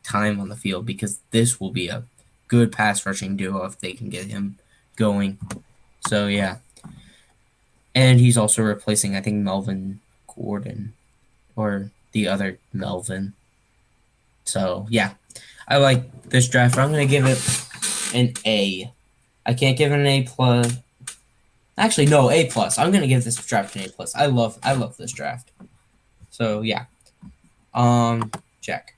A: time on the field because this will be a good pass rushing duo if they can get him going. So yeah. And he's also replacing, I think, Melvin Gordon or the other Melvin. So yeah. I like this draft. I'm going to give it an A. I can't give it an A plus. Actually, no, A plus. I'm gonna give this draft an A plus. I love this draft. So yeah. Jack.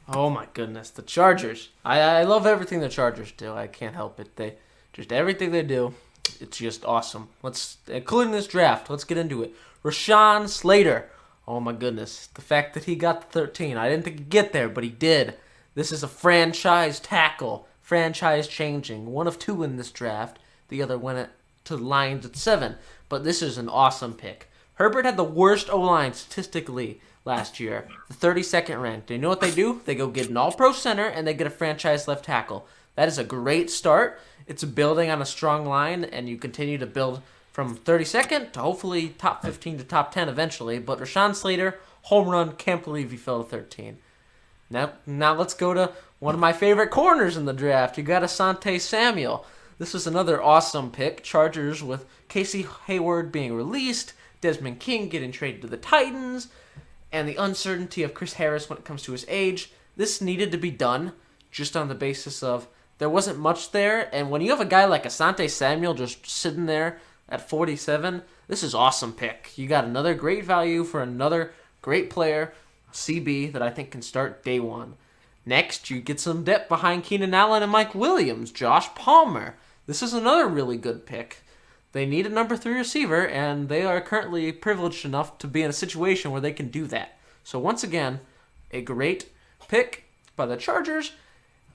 C: Oh my goodness, the Chargers. I love everything the Chargers do. I can't help it. They just everything they do, it's just awesome. Including this draft. Let's get into it. Rashawn Slater. Oh my goodness, the fact that he got the 13. I didn't think he'd get there, but he did. This is a franchise tackle. Franchise changing. 1 of 2 in this draft. The other went to the Lions at 7. But this is an awesome pick. Herbert had the worst O-line statistically last year. The 32nd ranked. Do you know what they do? They go get an all-pro center and they get a franchise left tackle. That is a great start. It's building on a strong line, and you continue to build from 32nd to hopefully top 15 to top 10 eventually. But Rashawn Slater, home run. Can't believe he fell to 13. Now let's go to one of my favorite corners in the draft. You got Asante Samuel. This was another awesome pick. Chargers with Casey Hayward being released, Desmond King getting traded to the Titans, and the uncertainty of Chris Harris when it comes to his age. This needed to be done just on the basis of there wasn't much there. And when you have a guy like Asante Samuel just sitting there at 47, this is awesome pick. You got another great value for another great player, CB, that I think can start day one. Next, you get some depth behind Keenan Allen and Mike Williams. Josh Palmer. this is another really good pick. They need a number 3 receiver, and they are currently privileged enough to be in a situation where they can do that. So once again, a great pick by the Chargers.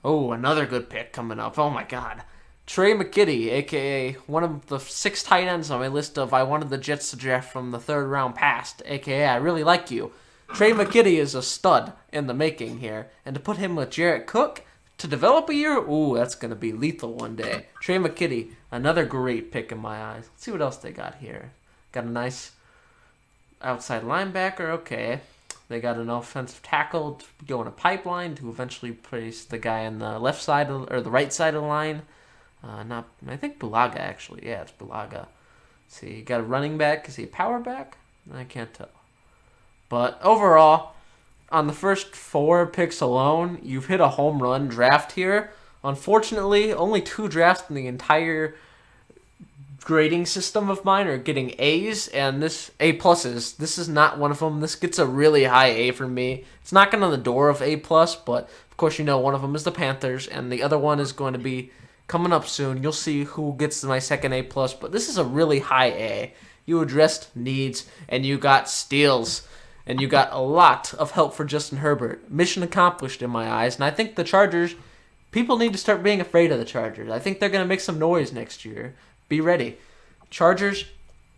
C: Oh, another good pick coming up. Oh my God. Trey McKitty, a.k.a. one of the 6 tight ends on my list of I wanted the Jets to draft from the 3rd round past, a.k.a. I really like you. Trey McKitty is a stud in the making here, and to put him with Jarrett Cook to develop a year, ooh, that's going to be lethal one day. Trey McKitty, another great pick in my eyes. Let's see what else they got here. Got a nice outside linebacker, okay. They got an offensive tackle to go in a pipeline to eventually place the guy on the left side or the right side of the line. I think Bulaga actually. Yeah, it's Bulaga. See, you got a running back. Is he a power back? I can't tell. But overall, on the first 4 picks alone, you've hit a home run draft here. Unfortunately, only 2 drafts in the entire grading system of mine are getting A's, and this A pluses. This is not one of them. This gets a really high A for me. It's knocking on the door of A plus, but of course you know one of them is the Panthers, and the other one is going to be coming up soon. You'll see who gets my second A plus, but this is a really high A. You addressed needs, and you got steals, and you got a lot of help for Justin Herbert. Mission accomplished in my eyes, and I think the Chargers, people need to start being afraid of the Chargers. I think they're going to make some noise next year. Be ready. Chargers,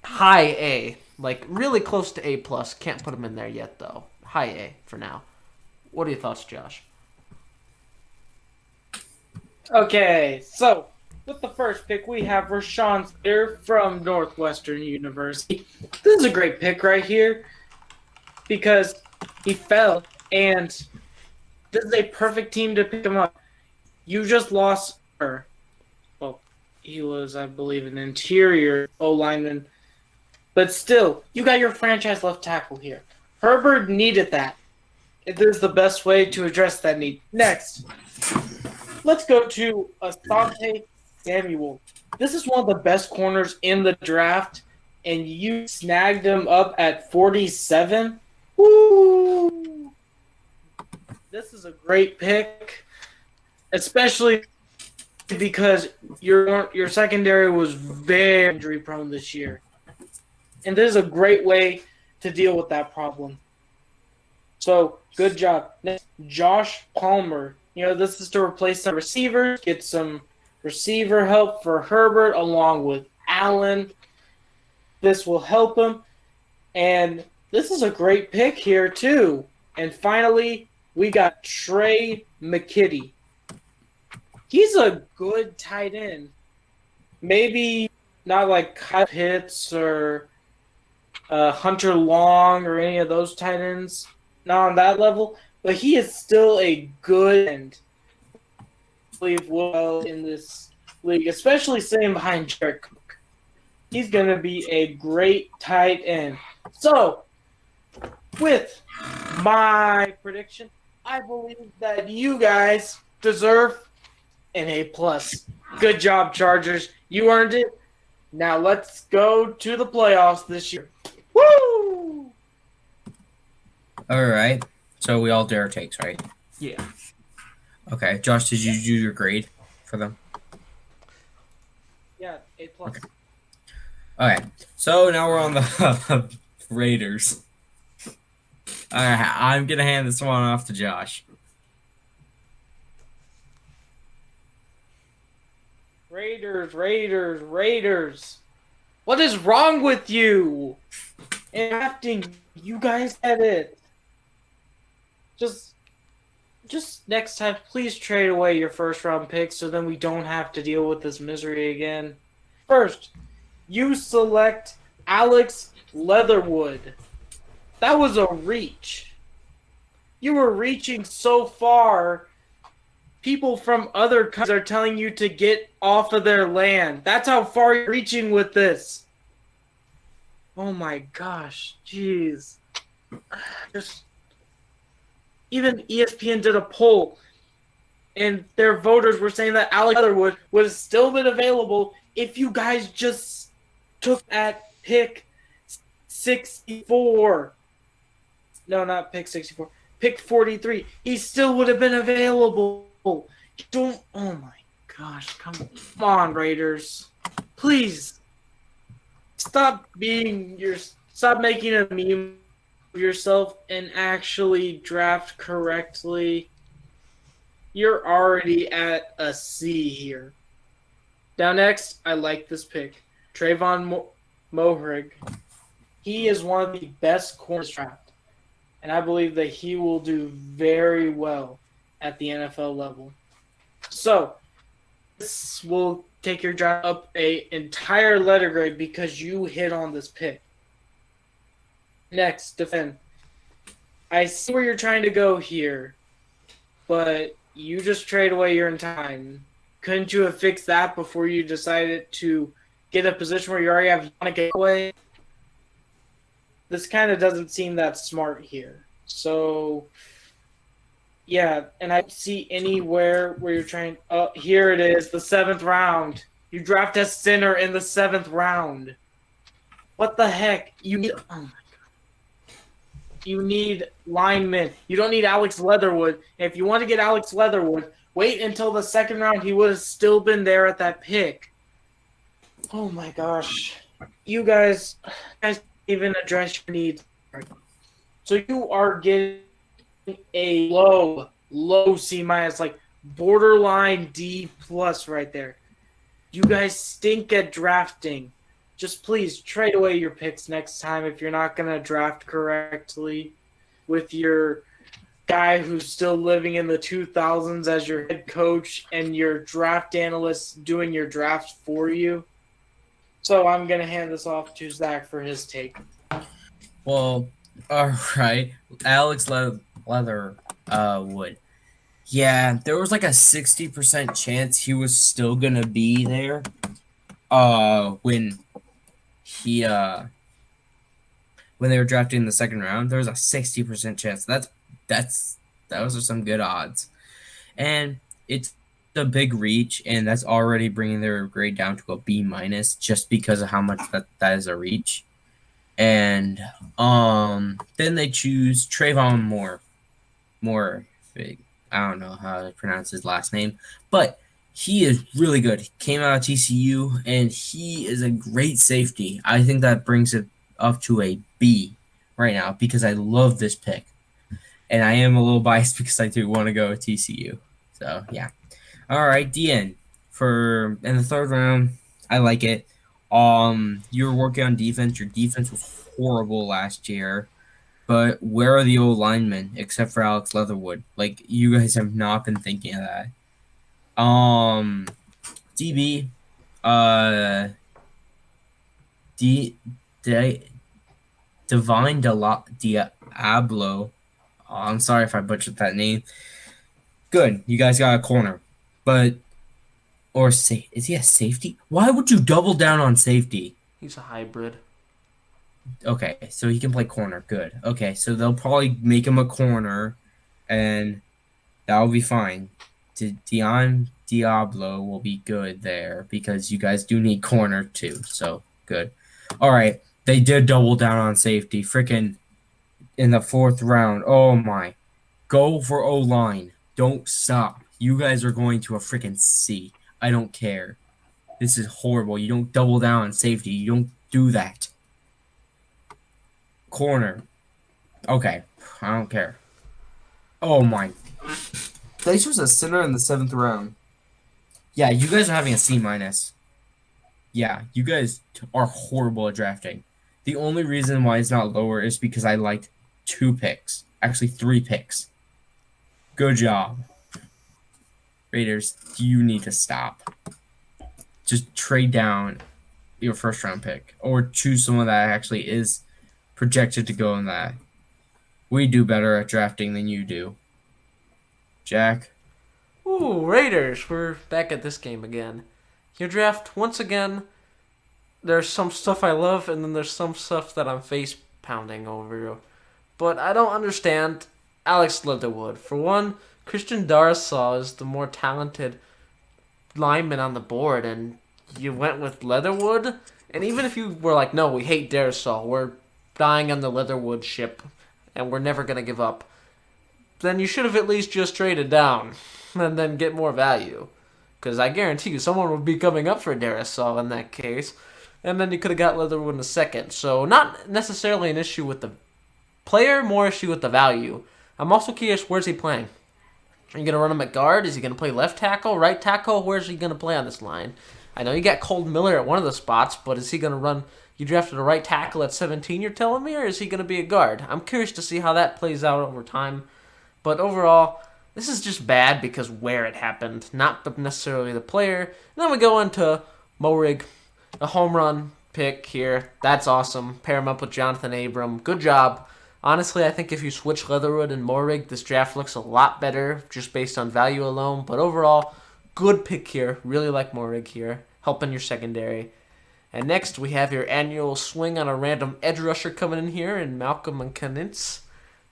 C: high A. Like, really close to A+. Can't put them in there yet, though. High A for now. What are your thoughts, Josh?
B: Okay, so with the first pick, we have Rashawn Slater from Northwestern University. This is a great pick right here because he fell, and this is a perfect team to pick him up. You just lost her. Well, he was, I believe, an interior O-lineman. But still, you got your franchise left tackle here. Herbert needed that. This is the best way to address that need. Next, let's go to Asante Samuel. This is one of the best corners in the draft, and you snagged him up at 47. Woo! This is a great pick, especially because your secondary was very injury prone this year. And this is a great way to deal with that problem. So, good job. Next, Josh Palmer. You know, this is to replace some receivers, get some receiver help for Herbert along with Allen. This will help him. And this is a great pick here, too. And finally, we got Trey McKitty. He's a good tight end. Maybe not like Kyle Pitts or Hunter Long or any of those tight ends. Not on that level. But he is still a good end. Believe well in this league, especially sitting behind Jarrett Cook. He's going to be a great tight end. So, with my prediction, I believe that you guys deserve an A+. Good job, Chargers. You earned it. Now let's go to the playoffs this year. Woo!
A: All right. So we all did our takes, right?
C: Yeah.
A: Okay. Josh, did you do your grade for them?
B: Yeah, A+.
A: Okay. So now we're on the Raiders. All right. I'm going to hand this one off to Josh.
B: Raiders. What is wrong with you? Drafting, you guys had it. Just next time, please trade away your first round picks so then we don't have to deal with this misery again. First, you select Alex Leatherwood. That was a reach. You were reaching so far. People from other countries are telling you to get off of their land. That's how far you're reaching with this. Oh my gosh, jeez. Even ESPN did a poll, and their voters were saying that Alex Leatherwood would have still been available if you guys just took at pick 64. No, not pick 64. Pick 43. He still would have been available. Oh my gosh, come on, Raiders. Please stop making a meme of yourself and actually draft correctly. You're already at a C here. Down next, I like this pick. Trayvon Mohrig. He is one of the best corners draft, and I believe that he will do very well at the NFL level. So, this will take your draft up an entire letter grade because you hit on this pick. Next, defend. I see where you're trying to go here, but you just trade away your time. Couldn't you have fixed that before you decided to get a position where you already have Yannick away? This kind of doesn't seem that smart here. So, yeah, and I don't see anywhere where you're trying. Oh, here it is, the 7th round. You draft a center in the 7th round. What the heck? You need. Oh my god. You need linemen. You don't need Alex Leatherwood. And if you want to get Alex Leatherwood, wait until the 2nd round. He would have still been there at that pick. Oh my gosh. You guys even address your needs. So you are getting a low C minus, like borderline D plus right there. You guys stink at drafting. Just please trade away your picks next time if you're not going to draft correctly with your guy who's still living in the 2000s as your head coach and your draft analyst doing your draft for you. So I'm going to hand this off to Zach for his take.
A: Well, all right. Alex Leatherwood. Yeah, there was like a 60% chance he was still going to be there when they were drafting in the 2nd round. There was a 60% chance. Those are some good odds. And it's a big reach, and that's already bringing their grade down to a B minus just because of how much that is a reach. And then they choose Trayvon Moore. I don't know how to pronounce his last name, but he is really good. He came out of TCU, and he is a great safety. I think that brings it up to a B right now because I love this pick. And I am a little biased because I do want to go with TCU. So, yeah. All right, DN. In the 3rd round, I like it. You were working on defense. Your defense was horrible last year. But where are the old linemen except for Alex Leatherwood? Like, you guys have not been thinking of that. DB, Divine Diablo. Oh, I'm sorry if I butchered that name. Good, you guys got a corner, is he a safety? Why would you double down on safety?
C: He's a hybrid.
A: Okay, so he can play corner. Good. Okay, so they'll probably make him a corner, and that'll be fine. Diablo will be good there because you guys do need corner too. So good. All right, they did double down on safety. Freaking in the 4th round. Oh my, go for O-line. Don't stop. You guys are going to a freaking C. I don't care. This is horrible. You don't double down on safety. You don't do that. Corner. Okay, I don't care. Oh my. They chose a center in the 7th round. Yeah, you guys are having a C minus. Yeah, you guys are horrible at drafting. The only reason why it's not lower is because I liked 2 picks. Actually, 3 picks. Good job. Raiders, you need to stop. Just trade down your 1st round pick. Or choose someone that actually is projected to go in that. We do better at drafting than you do. Jack?
C: Ooh, Raiders. We're back at this game again. Your draft, once again, there's some stuff I love, and then there's some stuff that I'm face-pounding over. But I don't understand Alex Leatherwood. For one, Christian Darrisaw is the more talented lineman on the board, and you went with Leatherwood? And even if you were like, no, we hate Darrisaw, we're dying on the Leatherwood ship, and we're never going to give up, then you should have at least just traded down and then get more value. because I guarantee you someone would be coming up for Darisaw in that case. And then you could have got Leatherwood in the second. So not necessarily an issue with the player, more issue with the value. I'm also curious, where's he playing? Are you going to run him at guard? Is he going to play left tackle, right tackle? Where's he going to play on this line? I know you got Colt Miller at one of the spots, but is he going to run... You drafted a right tackle at 17, you're telling me, or is he going to be a guard? I'm curious to see how that plays out over time. But overall, this is just bad because where it happened, not necessarily the player. And then we go into Morig, a home run pick here. That's awesome. Pair him up with Jonathan Abram. Good job. Honestly, I think if you switch Leatherwood and Morig, this draft looks a lot better just based on value alone. But overall, good pick here. Really like Morig here, helping your secondary. And next, we have your annual swing on a random edge rusher coming in here in Malcolm and Konitz.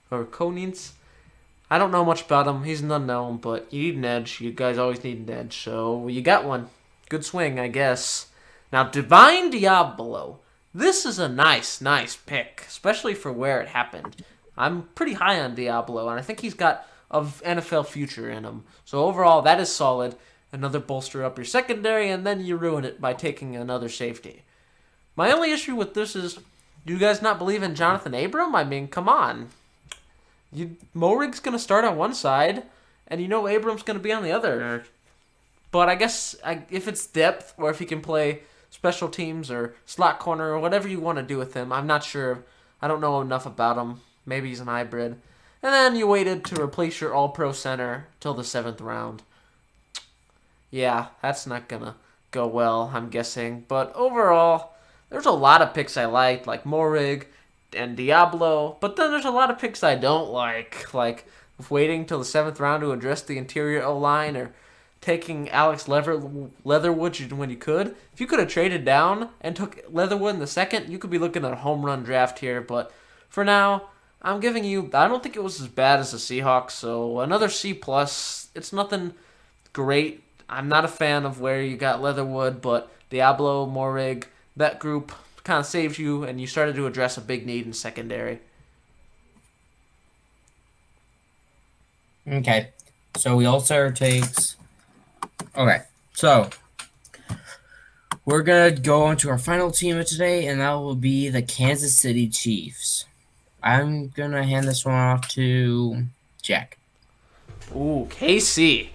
C: I don't know much about him. He's an unknown, but you need an edge. You guys always need an edge, so you got one. Good swing, I guess. Now, Divine Diablo. This is a nice pick, especially for where it happened. I'm pretty high on Diablo, and I think he's got an NFL future in him. So overall, that is solid. Another bolster up your secondary, and then you ruin it by taking another safety. My only issue with this is, do you guys not believe in Jonathan Abram? I mean, come on. Morig's going to start on one side, and you know Abram's going to be on the other. But I guess if it's depth, or if he can play special teams or slot corner or whatever you want to do with him, I'm not sure. I don't know enough about him. Maybe he's an hybrid. And then you waited to replace your all-pro center till the 7th round. Yeah, that's not going to go well, I'm guessing. But overall, there's a lot of picks I like Morig and Diablo. But then there's a lot of picks I don't like waiting till the 7th round to address the interior O-line, or taking Alex Leatherwood when you could. If you could have traded down and took Leatherwood in the 2nd, you could be looking at a home run draft here. But for now, I'm giving you... I don't think it was as bad as the Seahawks, so another C+. It's nothing great. I'm not a fan of where you got Leatherwood, but Diablo, Morig, that group kind of saves you, and you started to address a big need in secondary.
A: Okay, so we all set our takes. Okay, so we're going to go on to our final team of today, and that will be the Kansas City Chiefs. I'm going to hand this one off to Jack.
C: Ooh, KC.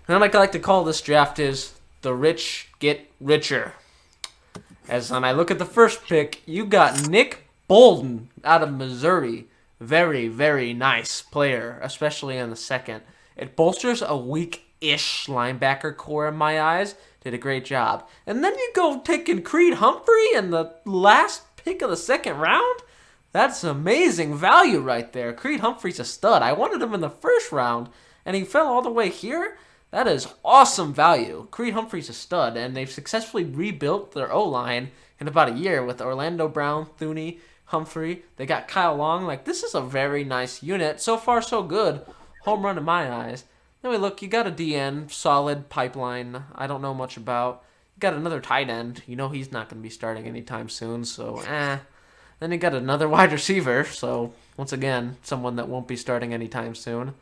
C: And like I like to call this draft is the rich get richer. As when I look at the first pick, you got Nick Bolden out of Missouri. Very, very nice player, especially in the 2nd. It bolsters a weak-ish linebacker core in my eyes. Did a great job. And then you go taking Creed Humphrey in the last pick of the 2nd round? That's amazing value right there. Creed Humphrey's a stud. I wanted him in the 1st round, and he fell all the way here? That is awesome value. Creed Humphrey's a stud, and they've successfully rebuilt their O-line in about a year with Orlando Brown, Thuney, Humphrey. They got Kyle Long. This is a very nice unit. So far, so good. Home run in my eyes. Then we look, you got a DN, solid pipeline. I don't know much about. You got another tight end. You know he's not going to be starting anytime soon, so Then you got another wide receiver, so once again, someone that won't be starting anytime soon.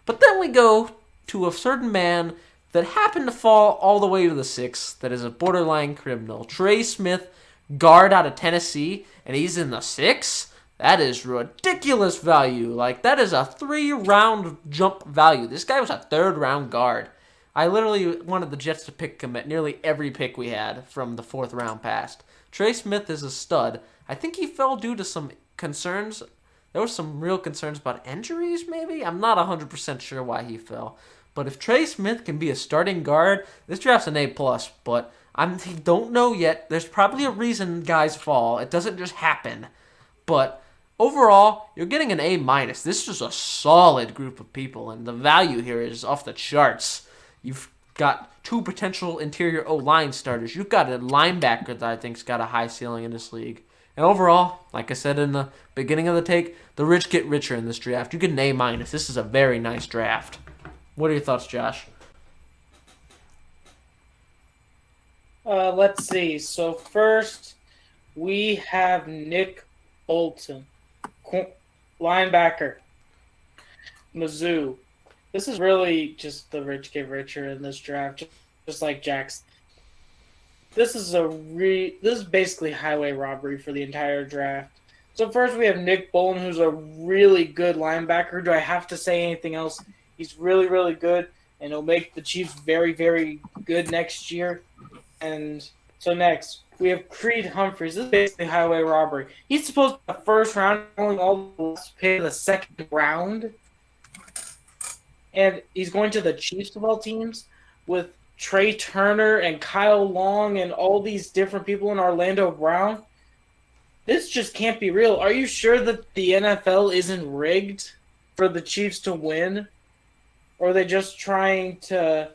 C: But then we go to a certain man that happened to fall all the way to the 6th, that is a borderline criminal. Trey Smith, guard out of Tennessee, and he's in the 6th? That is ridiculous value. That is a 3-round jump value. This guy was a 3rd-round guard. I literally wanted the Jets to pick him at nearly every pick we had from the 4th round past. Trey Smith is a stud. I think he fell due to some concerns. There were some real concerns about injuries, maybe? I'm not 100% sure why he fell. But if Trey Smith can be a starting guard, this draft's an A+, but I don't know yet. There's probably a reason guys fall. It doesn't just happen. But overall, you're getting an A-. This is a solid group of people, and the value here is off the charts. You've got 2 potential interior O-line starters. You've got a linebacker that I think's got a high ceiling in this league. And overall, like I said in the beginning of the take, the rich get richer in this draft. You get an A-. This is a very nice draft. What are your thoughts, Josh?
B: Let's see. So first, we have Nick Bolton, linebacker, Mizzou. This is really just the rich get richer in this draft. just like Jackson. This is basically highway robbery for the entire draft. So first we have Nick Bolton, who's a really good linebacker. Do I have to say anything else? He's really, really good, and he'll make the Chiefs very, very good next year. And so next, we have Creed Humphreys. This is basically highway robbery. He's supposed to be the first round, only all the pick the second round. And he's going to the Chiefs of all teams with Trey Turner and Kyle Long and all these different people in Orlando Brown. This just can't be real. Are you sure that the NFL isn't rigged for the Chiefs to win? Or are they just trying to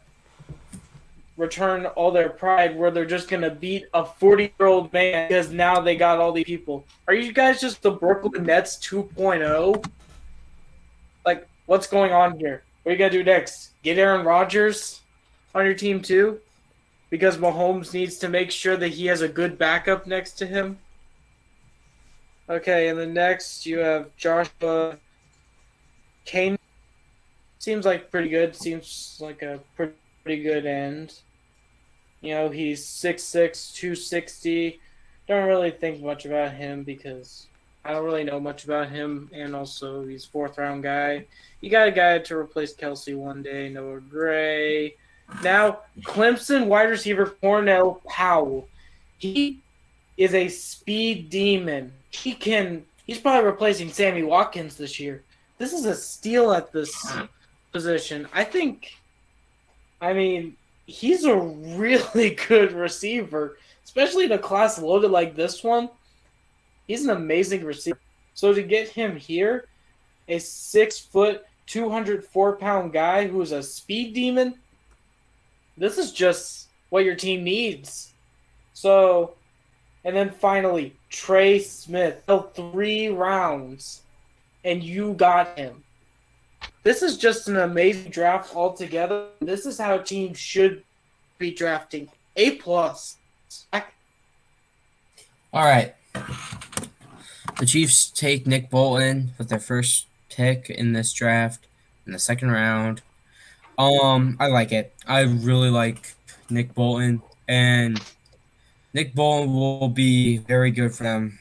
B: return all their pride where they're just going to beat a 40-year-old man because now they got all these people? Are you guys just the Brooklyn Nets 2.0? Like, what's going on here? What are you going to do next? Get Aaron Rodgers on your team too? Because Mahomes needs to make sure that he has a good backup next to him? Okay, and then next you have Joshua Kane. Seems like pretty good. Seems like a pretty good end. You know, he's 6'6", 260. Don't really think much about him because I don't really know much about him. And also, he's fourth-round guy. You got a guy to replace Kelsey one day, Noah Gray. Now, Clemson wide receiver Cornell Powell. He is a speed demon. He's probably replacing Sammy Watkins this year. This is a steal at this position. I mean, he's a really good receiver, especially in a class loaded like this one. He's an amazing receiver. So to get him here, a 6 foot, 204-pound guy who's a speed demon, this is just what your team needs. So, and then finally, Trey Smith. 3 rounds, and you got him. This is just an amazing draft altogether. This is how teams should be drafting. A+.
A: All right. The Chiefs take Nick Bolton with their first pick in this draft in the second round. I like it. I really like Nick Bolton, and Nick Bolton will be very good for them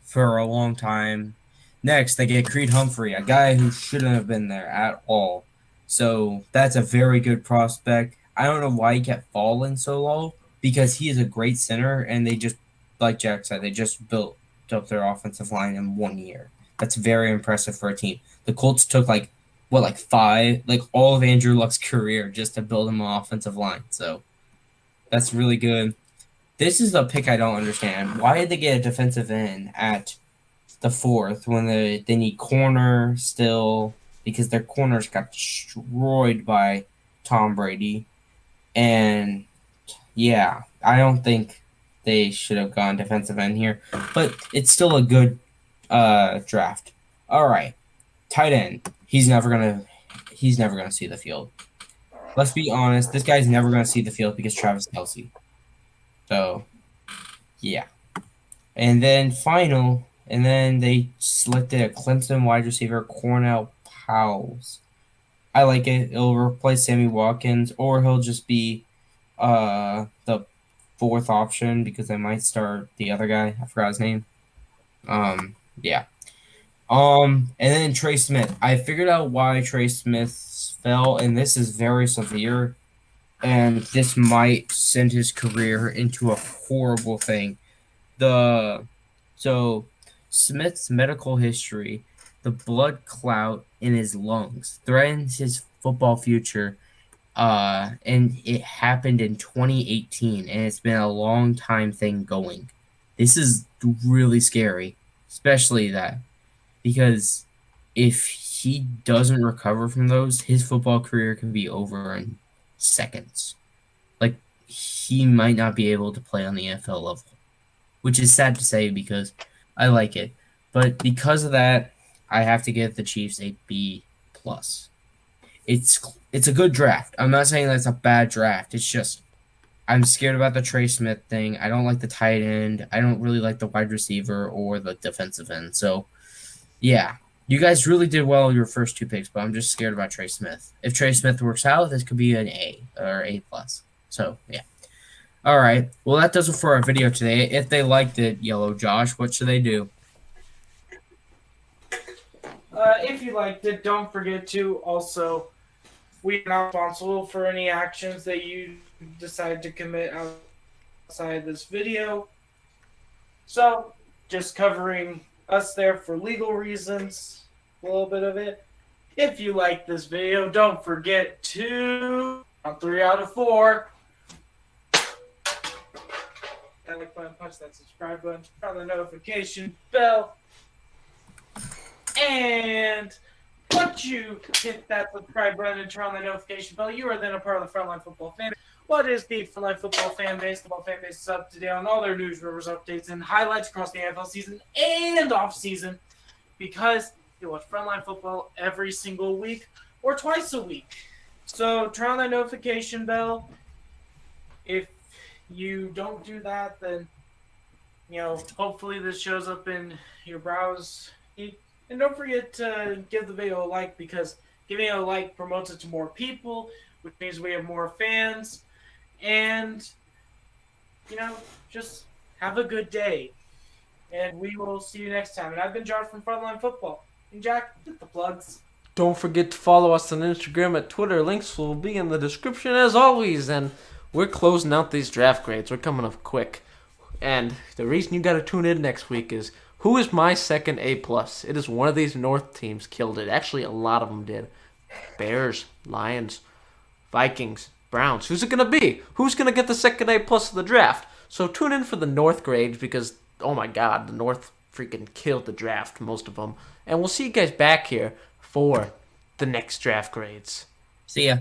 A: for a long time. Next, they get Creed Humphrey, a guy who shouldn't have been there at all. So that's a very good prospect. I don't know why he kept falling so low because he is a great center, and they just, like Jack said, they just built up their offensive line in 1 year. That's very impressive for a team. The Colts took like 5, like all of Andrew Luck's career just to build him an offensive line. So that's really good. This is the pick I don't understand. Why did they get a defensive end at the 4th when they need corner still, because their corners got destroyed by Tom Brady? And yeah, I don't think they should have gone defensive end here, but it's still a good draft. All right, tight end. He's never gonna see the field. Let's be honest. This guy's never gonna see the field because Travis Kelce. So yeah, and then they selected a Clemson wide receiver, Cornell Powell. I like it. It'll replace Sammy Watkins, or he'll just be the 4th option because they might start the other guy. I forgot his name. Yeah. And then Trey Smith. I figured out why Trey Smith fell, and this is very severe, and this might send his career into a horrible thing. So Smith's medical history, the blood clot in his lungs, threatens his football future. And it happened in 2018, and it's been a long time thing going. This is really scary, especially that, because if he doesn't recover from those, his football career can be over in seconds. Like, he might not be able to play on the NFL level, which is sad to say because I like it. But because of that, I have to give the Chiefs a B+. It's a good draft. I'm not saying that's a bad draft. It's just I'm scared about the Trey Smith thing. I don't like the tight end. I don't really like the wide receiver or the defensive end. So, yeah. You guys really did well your first 2 picks, but I'm just scared about Trey Smith. If Trey Smith works out, this could be an A or A+. So yeah. All right. Well, that does it for our video today. If they liked it, Yellow Josh, what should they do?
B: If you liked it, don't forget to also, we are not responsible for any actions that you decide to commit outside this video. So, just covering us there for legal reasons, a little bit of it. If you like this video, don't forget to, on 3 out of 4, that like button, punch that subscribe button, turn on the notification bell, and once you hit that subscribe button and turn on the notification bell, you are then a part of the Frontline Football fan base. What is the Frontline Football fan base? The football fan base is up to date on all their news, rumors, updates, and highlights across the NFL season and off season, because you watch Frontline Football every single week or twice a week. So turn on that notification bell. If you don't do that, then hopefully this shows up in your browse. And don't forget to give the video a like, because giving it a like promotes it to more people, which means we have more fans. And, just have a good day. And we will see you next time. And I've been Josh from Frontline Football. And Jack, hit the plugs.
C: Don't forget to follow us on Instagram and Twitter. Links will be in the description as always. And we're closing out these draft grades. We're coming up quick. And the reason you got to tune in next week is, who is my second A+? It is one of these North teams killed it. Actually, a lot of them did. Bears, Lions, Vikings, Browns. Who's it going to be? Who's going to get the second A+ of the draft? So tune in for the North grades, because, oh my God, the North freaking killed the draft, most of them. And we'll see you guys back here for the next draft grades.
A: See ya.